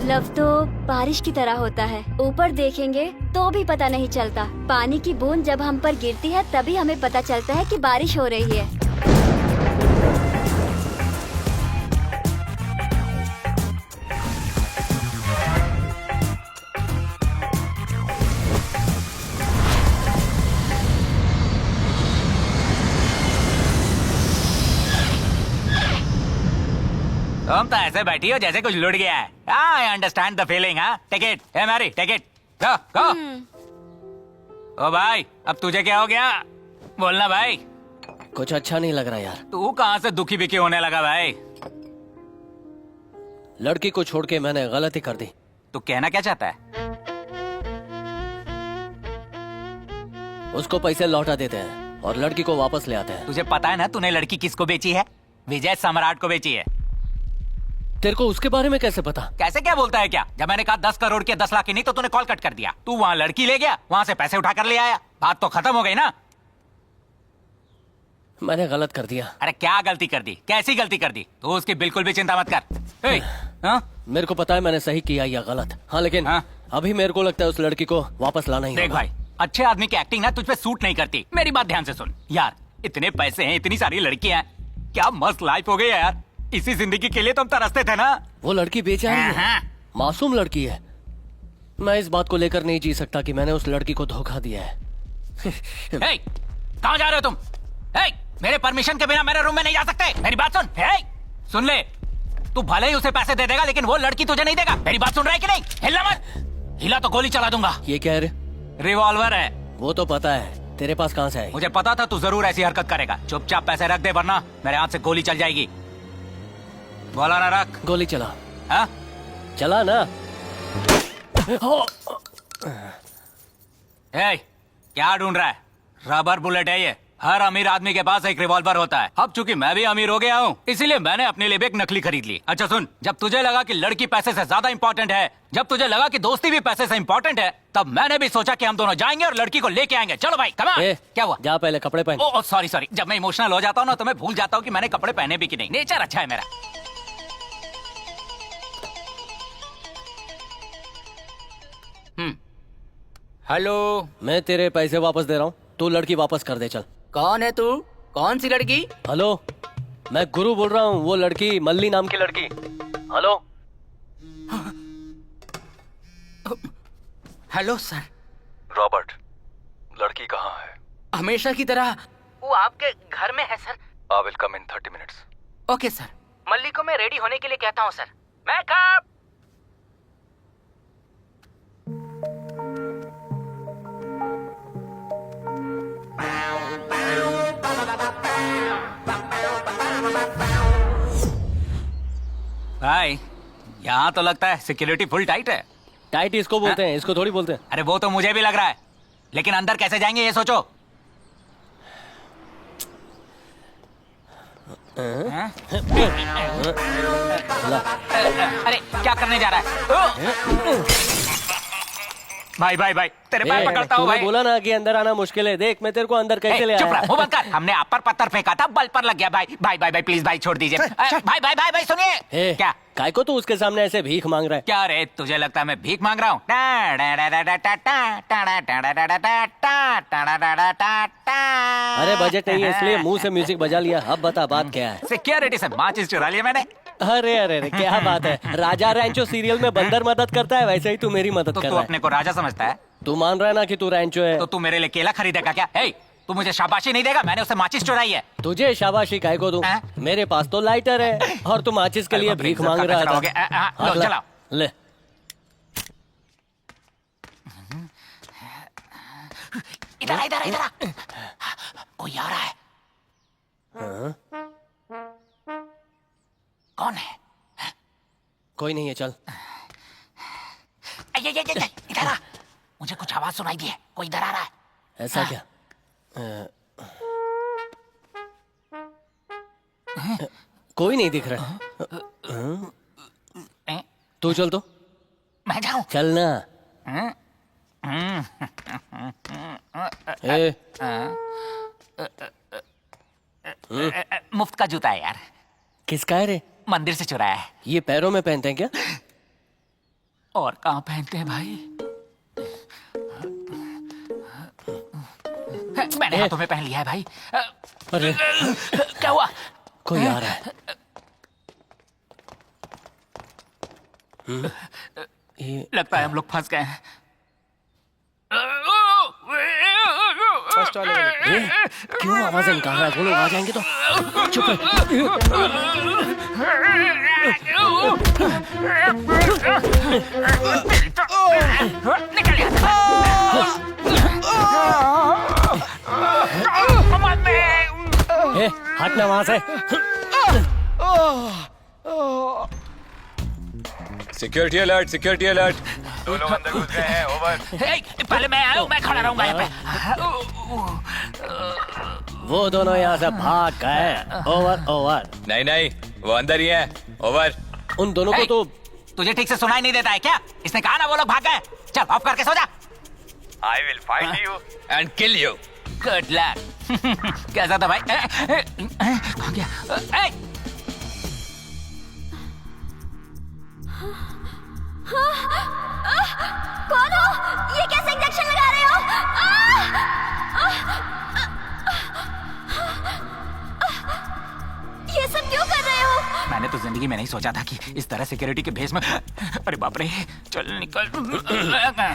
लव तो बारिश की तरह होता है, ऊपर देखेंगे तो भी पता नहीं चलता। पानी की बूंद जब हम पर गिरती है तभी हमें पता चलता है कि बारिश हो रही है। तुम तो ऐसे बैठी हो जैसे कुछ लुट गया है। I understand the feeling. हाँ, tick it. Hey Mary, tick it. Go go. ओ भाई, अब तुझे क्या हो गया? बोलना भाई। कुछ अच्छा नहीं लग रहा यार। तू कहाँ से दुखी बिखी होने लगा भाई? लड़की को छोड़ के मैंने गलती कर दी। तू कहना क्या चाहता है? उसको पैसे लौटा देते हैं और लड़की को वापस ले आते हैं। तुझे पता है ना तूने लड़की किसको बेची है? विजय सम्राट को बेची है। तेरे को उसके बारे में कैसे पता? कैसे क्या बोलता है क्या? जब मैंने कहा 10 करोड़ के 10 लाख की नहीं तो तूने कॉल कट कर दिया। तू वहाँ लड़की ले गया, वहाँ से पैसे उठा कर ले आया। बात तो खत्म हो गई ना? मैंने गलत कर दिया। अरे क्या गलती कर दी? कैसी गलती कर दी? तू उसकी बिल्कुल भी चिंता मत कर। मेरे को पता है मैंने सही किया या गलत। हाँ लेकिन अभी मेरे को लगता है उस लड़की को वापस लाना ही देख भाई, अच्छे आदमी की एक्टिंग ना तुझ पे सूट नहीं करती। मेरी बात ध्यान से सुन यार। इतने पैसे हैं, इतनी सारी लड़कियां हैं, क्या मस्त लाइफ हो गई है यार। इसी जिंदगी के लिए तो हम तरसते थे ना। वो लड़की बेचारी है, मासूम लड़की है। मैं इस बात को लेकर नहीं जी सकता कि मैंने उस लड़की को धोखा दिया है। कहाँ जा रहे हो तुम? मेरे परमिशन के बिना मेरे रूम में नहीं जा सकते। मेरी बात सुन। सुन ले, तू भले ही उसे पैसे दे देगा लेकिन वो लड़की तुझे नहीं देगा। मेरी बात सुन रहा है कि नहीं? हिलना मत। हिला तो गोली चला दूंगा। ये क्या है? रिवॉल्वर है। वो तो पता है, तेरे पास कहाँ से है? मुझे पता था तू जरूर ऐसी हरकत करेगा। चुपचाप पैसे रख दे वरना मेरे हाथ से गोली चल जाएगी। बोला ना रख। गोली चला। हाँ? चला ना। क्या ढूंढ रहा है? रबर बुलेट है ये। हर अमीर आदमी के पास एक रिवॉल्वर होता है। अब चूंकि मैं भी अमीर हो गया हूँ इसीलिए मैंने अपने लिए भी एक नकली खरीद ली। अच्छा सुन, जब तुझे लगा कि लड़की पैसे से ज्यादा इंपॉर्टेंट है, जब तुझे लगा कि दोस्ती भी पैसे से इंपॉर्टेंट है, तब मैंने भी सोचा कि हम दोनों जाएंगे और लड़की को लेके आएंगे। चलो भाई, कम ऑन। क्या हुआ? जा पहले कपड़े पहन। ओह सॉरी सॉरी, जब मैं इमोशनल हो जाता हूँ ना तो मैं भूल जाता हूँ कि मैंने कपड़े पहने भी कि नहीं। नेचर अच्छा है मेरा। हेलो, मैं तेरे पैसे वापस दे रहा हूँ, तू लड़की वापस कर दे। चल। कौन है तू? कौन सी लड़की? हेलो, मैं गुरु बोल रहा हूँ। वो लड़की, मल्ली नाम की लड़की। हेलो। Hello sir. रॉबर्ट, लड़की कहाँ है? हमेशा की तरह वो आपके घर में है sir. I will come in 30 minutes. Okay sir. Malli को मैं रेडी होने के लिए कहता हूँ सर। मैं कब? भाई, यहाँ तो लगता है सिक्योरिटी फुल टाइट है। टाइट इसको बोलते हैं, इसको थोड़ी बोलते हैं। अरे वो तो मुझे भी लग रहा है, लेकिन अंदर कैसे जाएंगे ये सोचो। अरे क्या करने जा रहा है? भाई भाई भाई, तेरे पैर पकड़ता हूँ भाई। बोला ना कि अंदर आना मुश्किल है। देख मैं तेरे को अंदर कैसे ले आया। चुप रह, मुंह बंद कर। हमने आप पर पत्थर फेंका था, बल पर लग गया। भाई भाई भाई भाई प्लीज भाई छोड़ दीजिए। भाई भाई भाई भाई सुनिए। क्या? काय को तू उसके सामने ऐसे भीख मांग रहा है? क्या रे, तुझे लगता है मैं भीख मांग रहा हूँ? अरे बजट नहीं है इसलिए मुंह से म्यूजिक बजा लिया। अब बता बात क्या है? सिक्योरिटी से माचिस चुरा लिया मैंने। अरे अरे अरे क्या बात है। राजा रैंचो सीरियल में बंदर मदद करता है, वैसे ही तू मेरी मदद कर रहा है। तू अपने को राजा समझता है? तू मान रहा है ना कि तू रैंचो है? तो तू मेरे लिए केला खरीदेगा क्या? तू मुझे शाबाशी नहीं देगा? मैंने उसे माचिस चुराई है। तुझे शाबाशी काय को दूं? मेरे पास तो लाइटर है और तू माचिस के लिए भीख मांग रहा था। लो चलाओ। ले। इधर इधर इधर कोई आ रहा है। कौन है? कोई नहीं है, चल। इधर आ, मुझे कुछ आवाज सुनाई दी है। कोई इधर आ रहा है। ऐसा क्या? कोई नहीं दिख रहा। तू चल तो। मैं जाऊं? चलना। मुफ्त का जूता है यार। किसका है रे? मंदिर से चुराया है। ये पैरों में पहनते हैं क्या? और कहाँ पहनते हैं भाई? मैंने हाथों में पहन लिया है भाई। अरे क्या हुआ? कोई आ रहा है। लगता है हम लोग फंस गए हैं। ये क्यों आवाजें निकाल रहा है? वो लोग आ जाएंगे तो चुप है। हटना वहां से। Security alert, security alert. दो लोग अंदर घुस गए हैं, ओवर। पहले मैं आया हूँ, मैं खड़ा रहूंगा यहाँ पे। वो दोनों यहाँ से भाग गए। Over over. नहीं नहीं, वो अंदर ही है। ओवर। उन दोनों को तो तुझे ठीक से सुनाई नहीं देता है क्या? इसने कहा ना वो लोग भाग गए। चल ऑफ करके सो जा। I will find you and kill you. Good luck. कैसा था भाई? कहाँ गया? कौन हो? ये कैसे इंजेक्शन लगा रहे हो? ये सब क्यों कर रहे हो? मैंने तो जिंदगी में नहीं सोचा था कि इस तरह सिक्योरिटी के भेष में। अरे बाप रे, चल निकल।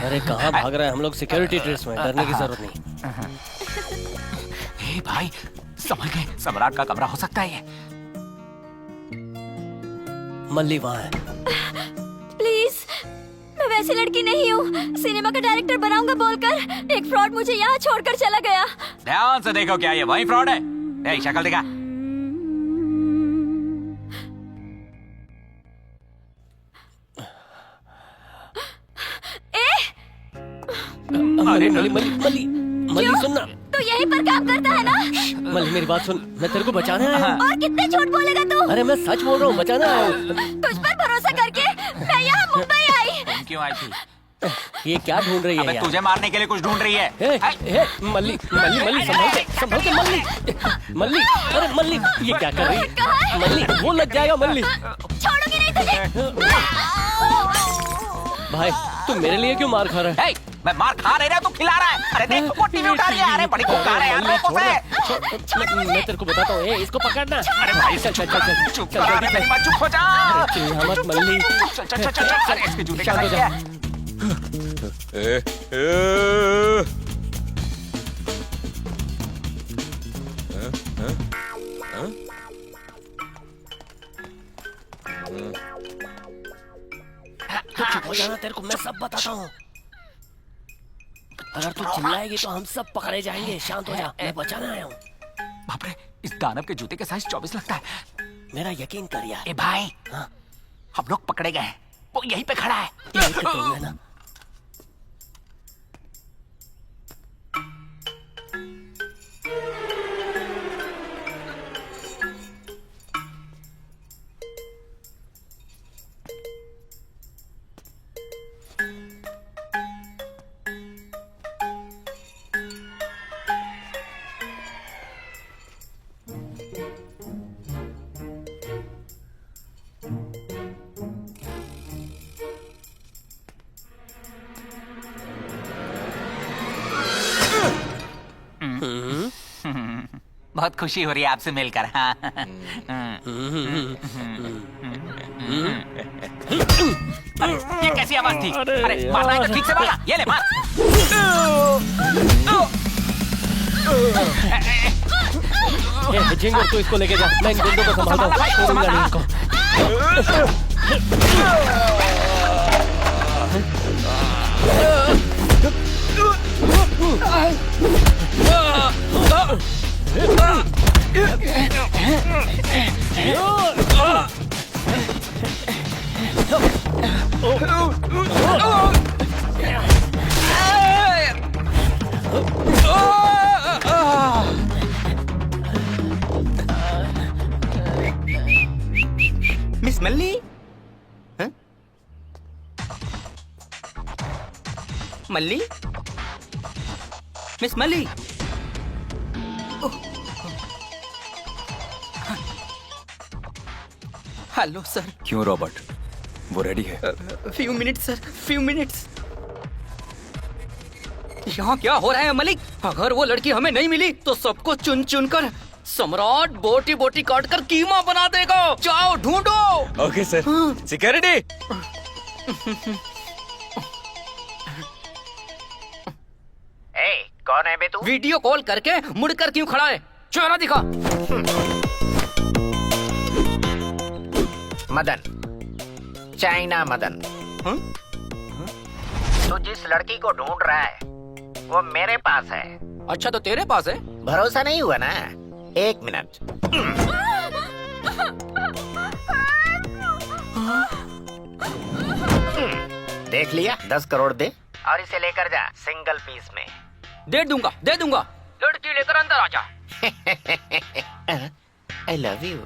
अरे कहाँ भाग रहा है? हम लोग सिक्योरिटी ड्रेस में, डरने की जरूरत नहीं। हे भाई, समझ गए, सम्राट का कमरा हो सकता है ये। मल्ली वहाँ है। प्लीज, मैं वैसी लड़की नहीं हूँ। सिनेमा का डायरेक्टर बनाऊंगा बोलकर एक फ्रॉड मुझे यहाँ छोड़कर चला गया। ध्यान से देखो, क्या ये वही फ्रॉड है? शक्ल दिखा। अरे मल्ली मल्ली मल्ली मल्ली सुनना। तो यहीं पर काम करता है ना? मल्ली मेरी बात सुन, मैं तेरे को बचाने आया हूँ। और कितने झूठ बोलेगा तू? अरे मैं सच बोल रहा हूँ, बचाने आया हूँ। तुझ पर भरोसा करके मैं यहाँ मुंबई आई। तुम क्यों आई थी? ये क्या ढूंढ रही है यार? तुझे मारने के लिए कुछ ढूंढ रही है। मल्ली मल्ली मल्ली संभल के मल्ली मल्ली। अरे मल्ली ये क्या कर रही है? मल्ली वो लग जाएगा। मल्ली छोड़ूंगी नहीं तुझे। भाई तू मेरे लिए क्यों मार खा रहा है? मैं मार खा रहा है, तू खिला रहा है। अरे देख, वो टीवी उठा रही है। अरे बड़ी खुकार है यार। मैं तेरे को बताता हूँ, इसको पकड़ना। अरे भाई चल चल चल चुप चुप हो जा। मत मल्ली। चल चल चल चल, इसके जूते का साइज है। चुप हो जाना, तेरे को मैं सब बताता हूँ। अगर तू चिल्लाएगी तो हम सब पकड़े जाएंगे। शांत हो जा, मैं बचाने आया हूँ। बाप रे, इस दानव के जूते के साइज 24 लगता है। मेरा यकीन कर यार। ए भाई, हाँ? हम लोग पकड़े गए। वो यहीं पे खड़ा है। यहीं पे तो है ना। बहुत खुशी हो रही है आपसे मिलकर। हाँ। ये कैसी आवाज थी? अरे मारना है तो ठीक से मारना। ये ले मार। झिंगुर तू इसको लेके जा, मैं इन गुंडों को संभालता हूँ। छोड़ूंगा नहीं इनको। Miss Malli, Malli, miss Malli. Hello sir. क्यों रॉबर्ट, वो रेडी है। Few minutes sir, few minutes. यहाँ क्या हो रहा है मलिक? अगर वो लड़की हमें नहीं मिली तो सबको चुन चुन कर सम्राट बोटी बोटी काट कर कीमा बना देगा। जाओ ढूंढो। Okay sir. सिक्योरिटी। कौन है बे तू? वीडियो कॉल करके मुड़कर क्यों खड़ा है? चेहरा दिखा। मदन, चाइना मदन। तू जिस लड़की को ढूंढ रहा है वो मेरे पास है। अच्छा तो तेरे पास है? भरोसा नहीं हुआ ना? 1 मिनट। देख लिया? 10 करोड़ दे और इसे लेकर जा सिंगल पीस में। दे दूंगा, दे दूंगा। लड़की लेकर अंदर आ जा। I love you.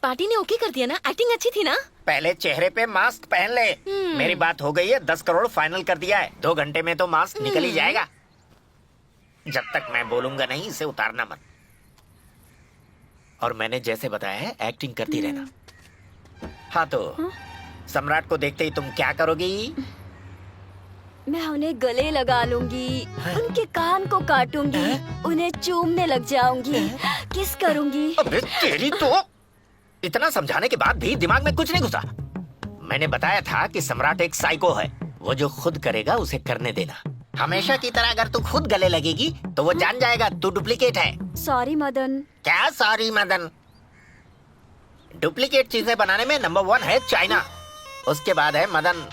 पार्टी ने ओके कर दिया ना? एक्टिंग अच्छी थी ना? पहले चेहरे पे मास्क पहन ले। मेरी बात हो गई है, 10 करोड़ फाइनल कर दिया है। 2 घंटे में तो मास्क निकल ही जाएगा। जब तक मैं बोलूंगा नहीं इसे उतारना मत। और मैंने जैसे बताया है एक्टिंग करती रहना। हाँ तो सम्राट को देखते ही तुम क्या करोगी? मैं उन्हें गले लगा लूंगी, उनके कान को काटूंगी, उन्हें चूमने लग जाऊंगी, किस करूंगी। अबे तेरी तो! इतना समझाने के बाद भी दिमाग में कुछ नहीं घुसा। मैंने बताया था कि सम्राट एक साइको है। वो जो खुद करेगा उसे करने देना। हमेशा की तरह अगर तू खुद गले लगेगी तो वो जान जाएगा तू डुप्लीकेट है। सॉरी मदन। क्या सॉरी मदन? डुप्लीकेट चीजें बनाने में नंबर 1 है चाइना, उसके बाद है मदन।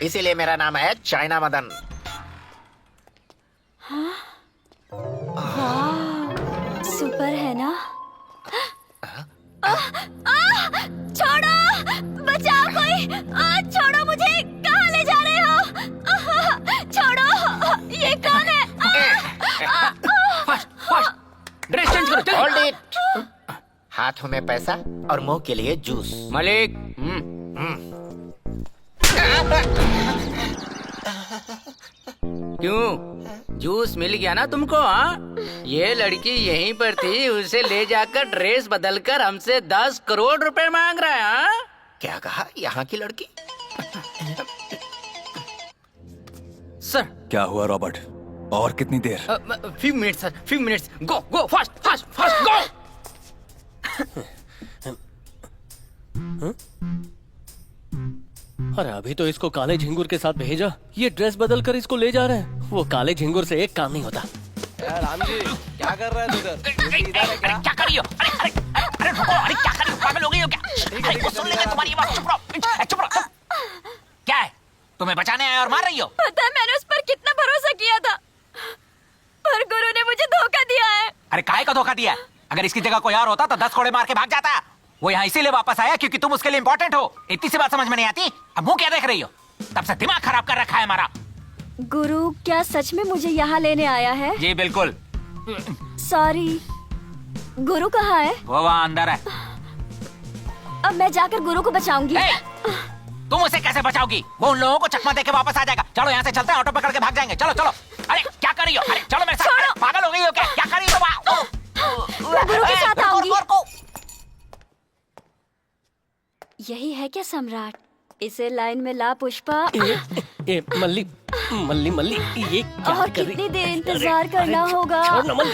इसीलिए मेरा नाम है चाइना मदन। हाँ? सुपर है ना? छोड़ो, बचाओ कोई। छोड़ो मुझे, कहाँ ले जा रहे हो? छोड़ो, ये कौन है? ड्रेस चेंज करो। Hold it. हाथों में पैसा और मुंह के लिए जूस। मलिक। क्यों, जूस मिल गया ना तुमको? हाँ, ये लड़की यहीं पर थी, उसे ले जाकर ड्रेस बदलकर हमसे 10 करोड़ रुपए मांग रहा है। हाँ? क्या कहा? यहाँ की लड़की? सर। क्या हुआ रॉबर्ट? और कितनी देर? Few minutes sir, few minutes. Go go fast fast fast go. अरे अभी तो इसको काले झिंगुर के साथ भेजा, ये ड्रेस बदल कर इसको ले जा रहे हैं। वो काले झिंगुर से एक काम नहीं होता। राम जी क्या कर रहा है उधर? क्या कर रही हो? अरे अरे अरे रुको, अरे क्या कर रही हो? पागल हो गई हो क्या? अरे सुन लेंगे तुम्हारी बात। चुप रहो, चुप रहो। क्या है? तुम्हें बचाने आए और मार रही हो? पता है मैंने उस पर कितना भरोसा किया था, पर गुरु ने मुझे धोखा दिया है। अरे काहे का धोखा दिया? अगर इसकी जगह कोई और होता तो 10 कोड़े मार के भाग जाता। वो यहाँ इसीलिए वापस आया क्योंकि तुम उसके लिए इम्पोर्टेंट हो। इतनी सी बात समझ में नहीं आती? अब मुंह क्या देख रही हो? तब से दिमाग खराब कर रखा है हमारा। गुरु क्या सच में मुझे यहाँ लेने आया है? जी बिल्कुल। सॉरी, गुरु कहाँ है? वो वहाँ अंदर है। अब मैं जाकर गुरु को बचाऊंगी। तुम उसे कैसे बचाओगी? वो उन लोगों को चकमा देके वापस आ जाएगा। चलो यहाँ से चलते हैं, ऑटो पकड़ के भाग जाएंगे। चलो चलो। अरे क्या कर रही हो? अरे चलो मेरे साथ। पागल हो गई हो क्या? क्या कर रही हो? मैं गुरु के साथ आऊंगी। यही है क्या सम्राट? इसे लाइन में ला पुष्पा। ए मल्ली मल्ली मल्ली, ये क्या और कर रही? कितनी देर इंतजार करना होगा? छोड़ ना मल्ली।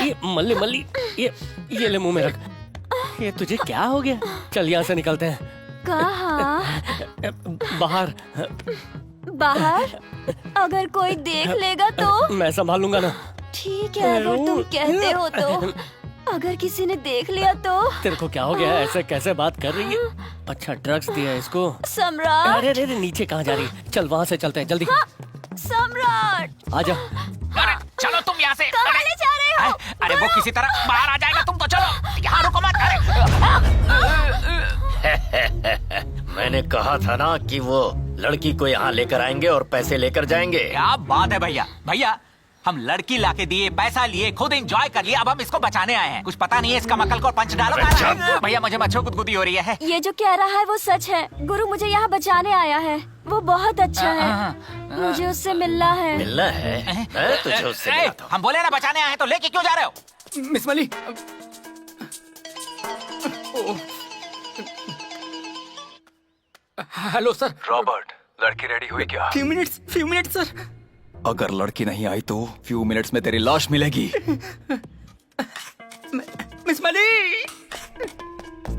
ये मल्ली मल्ली, ये ले मुंह में रख। ये तुझे क्या हो गया? चल यहाँ से निकलते हैं। कहाँ? बाहर। बाहर? अगर कोई देख लेगा तो? मैं संभालूंगा ना। ठीक है, अगर तुम कहते हो तो। अगर किसी ने देख लिया तो? तेरे को क्या हो गया? ऐसे कैसे बात कर रही है? अच्छा ड्रग्स दिया इसको? सम्राट। अरे अरे नीचे कहाँ जा रही है? चल वहाँ से चलते हैं जल्दी। हाँ, सम्राट। आजा। अरे चलो तुम यहाँ से। कहाँ ले जा रहे हो? अरे वो किसी तरह बाहर आ जाएगा, तुम तो चलो। यहाँ रुको मत। मैंने कहा था ना कि वो लड़की को यहाँ लेकर आएंगे और पैसे लेकर जाएंगे। क्या बात है भैया। भैया हम लड़की लाके दिए, पैसा लिए, खुद एंजॉय कर लिया, अब हम इसको बचाने आए हैं। कुछ पता नहीं है इसका मक्कल को पंच डालो। भैया मुझे मच्छर गुदगुदी हो रही है। ये जो कह रहा है वो सच है। गुरु मुझे यहाँ बचाने आया है। वो बहुत अच्छा है, मुझे उससे मिलना है। मिलना है? मैं तुझे उससे मिलाता हूँ। हम बोले ना बचाने आए तो लेके क्यों जा रहे हो? मिस मली, हेलो सर। रॉबर्ट, लड़की रेडी हुई क्या? Few minutes sir. अगर लड़की नहीं आई तो फ्यू मिनट्स में तेरी लाश मिलेगी। मिस मली,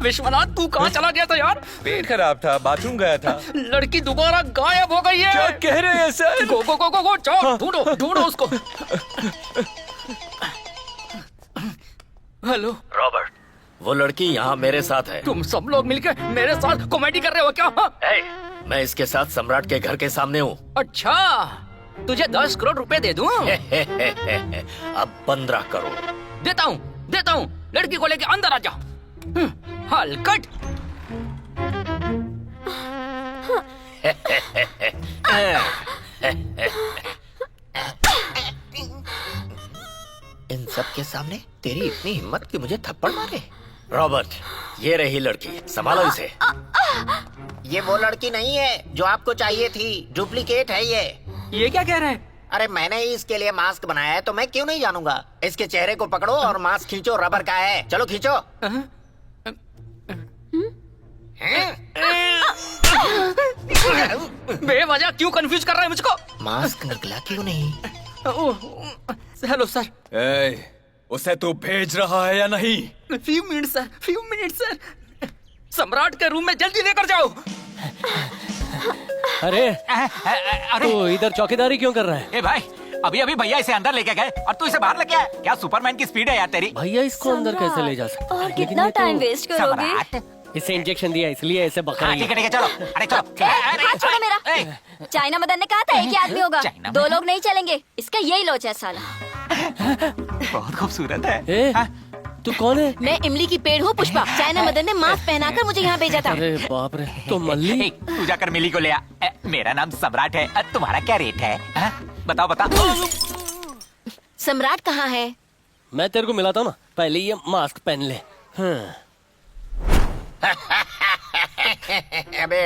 विश्वनाथ तू कहाँ चला गया था यार? पेट खराब था, बाथरूम गया था। लड़की दोबारा गायब हो गई है। क्या कह रहे हैं सर? गो गो गो गो गो, जाओ ढूंढो उसको। हेलो रॉबर्ट, वो लड़की यहाँ मेरे साथ है। तुम सब लोग मिलकर मेरे साथ कॉमेडी कर रहे हो क्या? मैं इसके साथ सम्राट के घर के सामने हूँ। अच्छा, तुझे 10 करोड़ रुपए दे दूं? अब 15 करोड़ देता हूँ। लड़की को लेके अंदर आ जा। हलकट। इन सब के सामने तेरी इतनी हिम्मत कि मुझे थप्पड़ मारे? रॉबर्ट, ये रही लड़की, संभालो इसे। ये वो लड़की नहीं है जो आपको चाहिए थी, डुप्लीकेट है ये। ये क्या कह रहा है? अरे मैंने ही इसके लिए मास्क बनाया है तो मैं क्यों नहीं जानूंगा। इसके चेहरे को पकड़ो और मास्क खींचो, रबर का है। चलो खींचो। बेवजह क्यों कंफ्यूज कर रहा है मुझको? मास्क निकला क्यों नहीं? Hello sir. उसे तू भेज रहा है या नहीं? Few minute sir. सम्राट के रूम में जल्दी लेकर जाओ। अरे तू इधर चौकीदारी क्यों कर रहा है? ए भाई, अभी भैया इसे अंदर लेके गए और तू इसे बाहर लेके आया। क्या सुपरमैन की स्पीड है यार तेरी। भैया इसको अंदर कैसे ले जा सकते? और कितना टाइम वेस्ट करोगे? इसे इंजेक्शन दिया इसलिए ऐसे बक रही है। ठीक है चलो। अरे चलो। हाथ छोड़ो मेरा। चाइना मदन ने कहा था एक ही आदमी होगा, दो लोग नहीं चलेंगे। इसका यही लोच है साला। बहुत खूबसूरत है। तू कौन है? मैं इमली की पेड़ हूँ पुष्पा। चाइना मदन ने मास्क पहनाकर मुझे यहाँ भेजा था। अरे बाप रे, तो मल्ली। तू जाकर मिली को ले आ। मेरा नाम सम्राट है। तुम्हारा क्या रेट है? बताओ। सम्राट कहाँ है? मैं तेरे को मिलाता हूँ ना, पहले ये मास्क पहन ले। अबे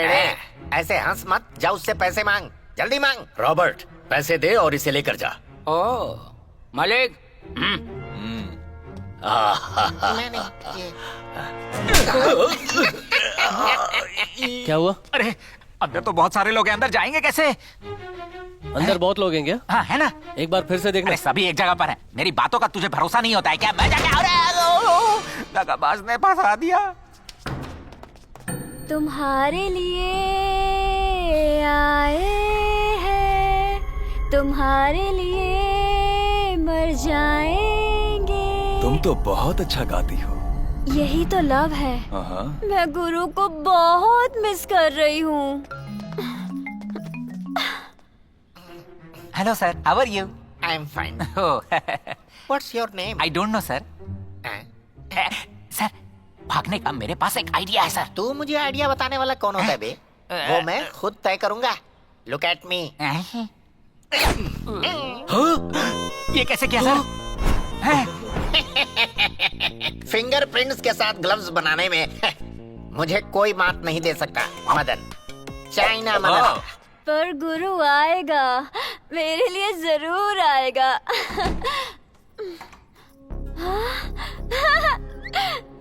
ऐसे हंस मत, जा उससे पैसे मांग, जल्दी मांग। रॉबर्ट, पैसे दे और इसे लेकर जा। मालिक। क्या हुआ? अरे अंदर तो बहुत सारे लोग हैं, अंदर जाएंगे कैसे? अंदर बहुत लोग हैं क्या? हाँ है ना। एक बार फिर से देखना। सभी एक जगह पर है। मेरी बातों का तुझे भरोसा नहीं होता है क्या? मैं जाके दगाबाज ने फंसा दिया। तुम्हारे लिए आए हैं, तुम्हारे लिए मर जाएंगे। तुम तो बहुत अच्छा गाती हो। यही तो लव है। मैं गुरु को बहुत मिस कर रही हूँ। Hello sir, how are you? I am fine. What's your name? I don't know sir. Sir, भागने का मेरे पास एक आइडिया है सर। तू मुझे आइडिया बताने वाला कौन होता है बे? वो मैं खुद तय करूंगा। Look at me. ये कैसे किया सर? फिंगरप्रिंट्स के साथ ग्लव्स बनाने में मुझे कोई मात नहीं दे सकता। मदन, चाइना मदन। पर गुरु आएगा, मेरे लिए जरूर आएगा।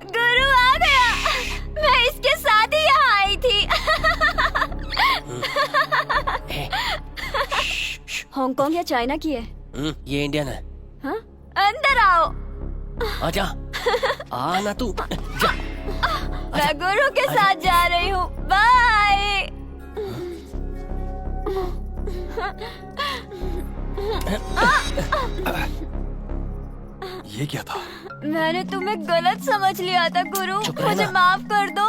गुरु आ गया। मैं इसके साथ ही यहाँ आई थी। हांगकांग या चाइना की है? ये इंडियन है। हाँ? अंदर आओ। आजा। आना तू जा। मैं गुरु के साथ जा रही हूँ। बाय। ये क्या था? मैंने तुम्हें गलत समझ लिया था गुरु, मुझे माफ कर दो।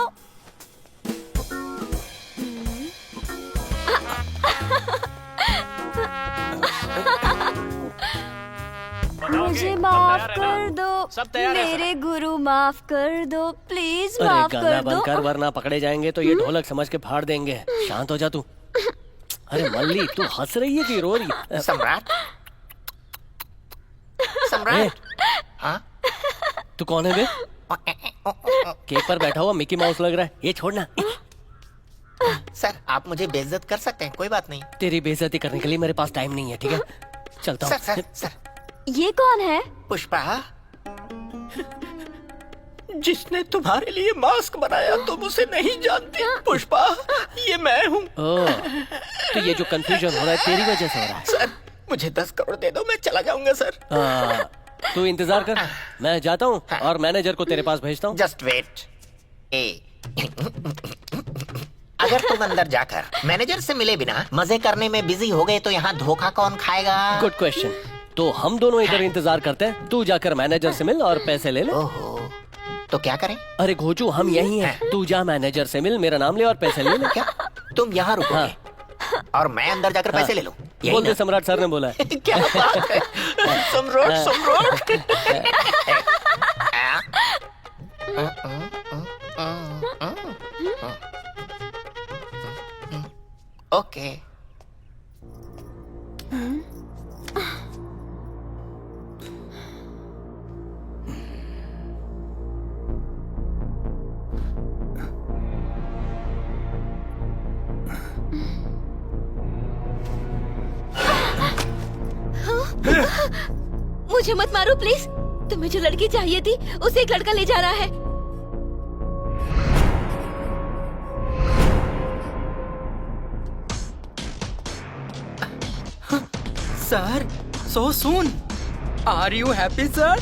मुझे माफ कर दो, मेरे गुरु माफ कर दो, प्लीज माफ कर दो। गाना बंद कर वरना पकड़े जाएंगे तो ये ढोलक समझ के फाड़ देंगे। शांत हो जा तू। अरे मल्ली, तू हंस रही है कि रो रही है? सम्राट, सम्राट। हाँ? तू कौन है बे? केक पर बैठा हुआ मिकी माउस लग रहा है। ये छोड़ना। सर आप मुझे बेइज्जत कर सकते हैं, कोई बात नहीं। तेरी बेइज्जती करने के लिए मेरे पास टाइम नहीं है, ठीक है? चलता हूँ। सर ये कौन है? पुष्पा, जिसने तुम्हारे लिए मास्क बनाया तुम उसे नहीं जानती। पुष्पा, ये मैं हूँ। तो ये जो कंफ्यूजन हो रहा है तेरी वजह से हो रहा है। सर मुझे 10 करोड़ दे दो, मैं चला जाऊंगा सर। तू इंतजार कर, मैं जाता हूँ और मैनेजर को तेरे पास भेजता हूँ। Just wait. अगर तुम अंदर जाकर मैनेजर से मिले बिना मजे करने में बिजी हो गए तो यहाँ धोखा कौन खाएगा? Good question. तो हम दोनों इधर इंतजार करते हैं, तू जाकर मैनेजर से मिल और पैसे ले ले। ओहो, तो क्या करें? अरे घोचू, हम यही हैं। तू जा मैनेजर से मिल, मेरा नाम ले और पैसे ले ले। क्या तुम यहाँ रुकोगे और मैं अंदर जाकर पैसे ले लूं? बोल दे, सम्राट सर ने बोला है। क्या बात है? सम्राट। ओके। मुझे मत मारो प्लीज। तुम्हें जो लड़की चाहिए थी उसे एक लड़का ले जा रहा है। Sir, so soon. Are you happy, sir?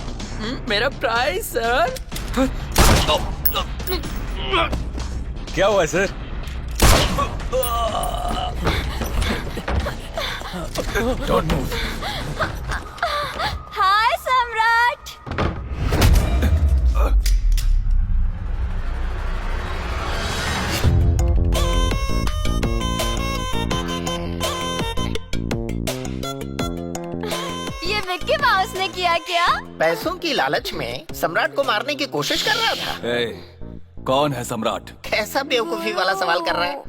मेरा प्राइज, सर। क्या हुआ सर? Don't move. हाय सम्राट। ये मिक्की माउस ने किया क्या? पैसों की लालच में सम्राट को मारने की कोशिश कर रहा था। कौन है सम्राट? कैसा बेवकूफी वाला सवाल कर रहा है?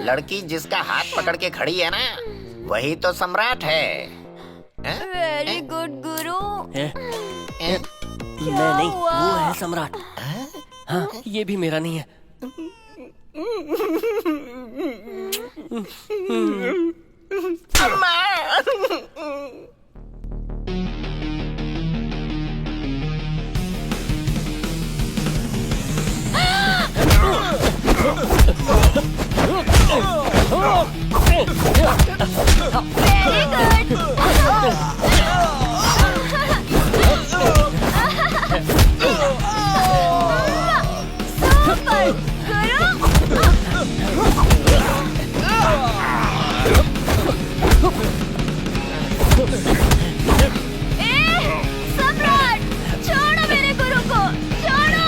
लड़की जिसका हाथ पकड़ के खड़ी है ना, वही तो सम्राट है। वेरी गुड गुरु। मैं नहीं, वो है सम्राट। हाँ, ये भी मेरा नहीं है। वेरी सुपर सम्राट, छोड़ो मेरे गुरु को, छोड़ो।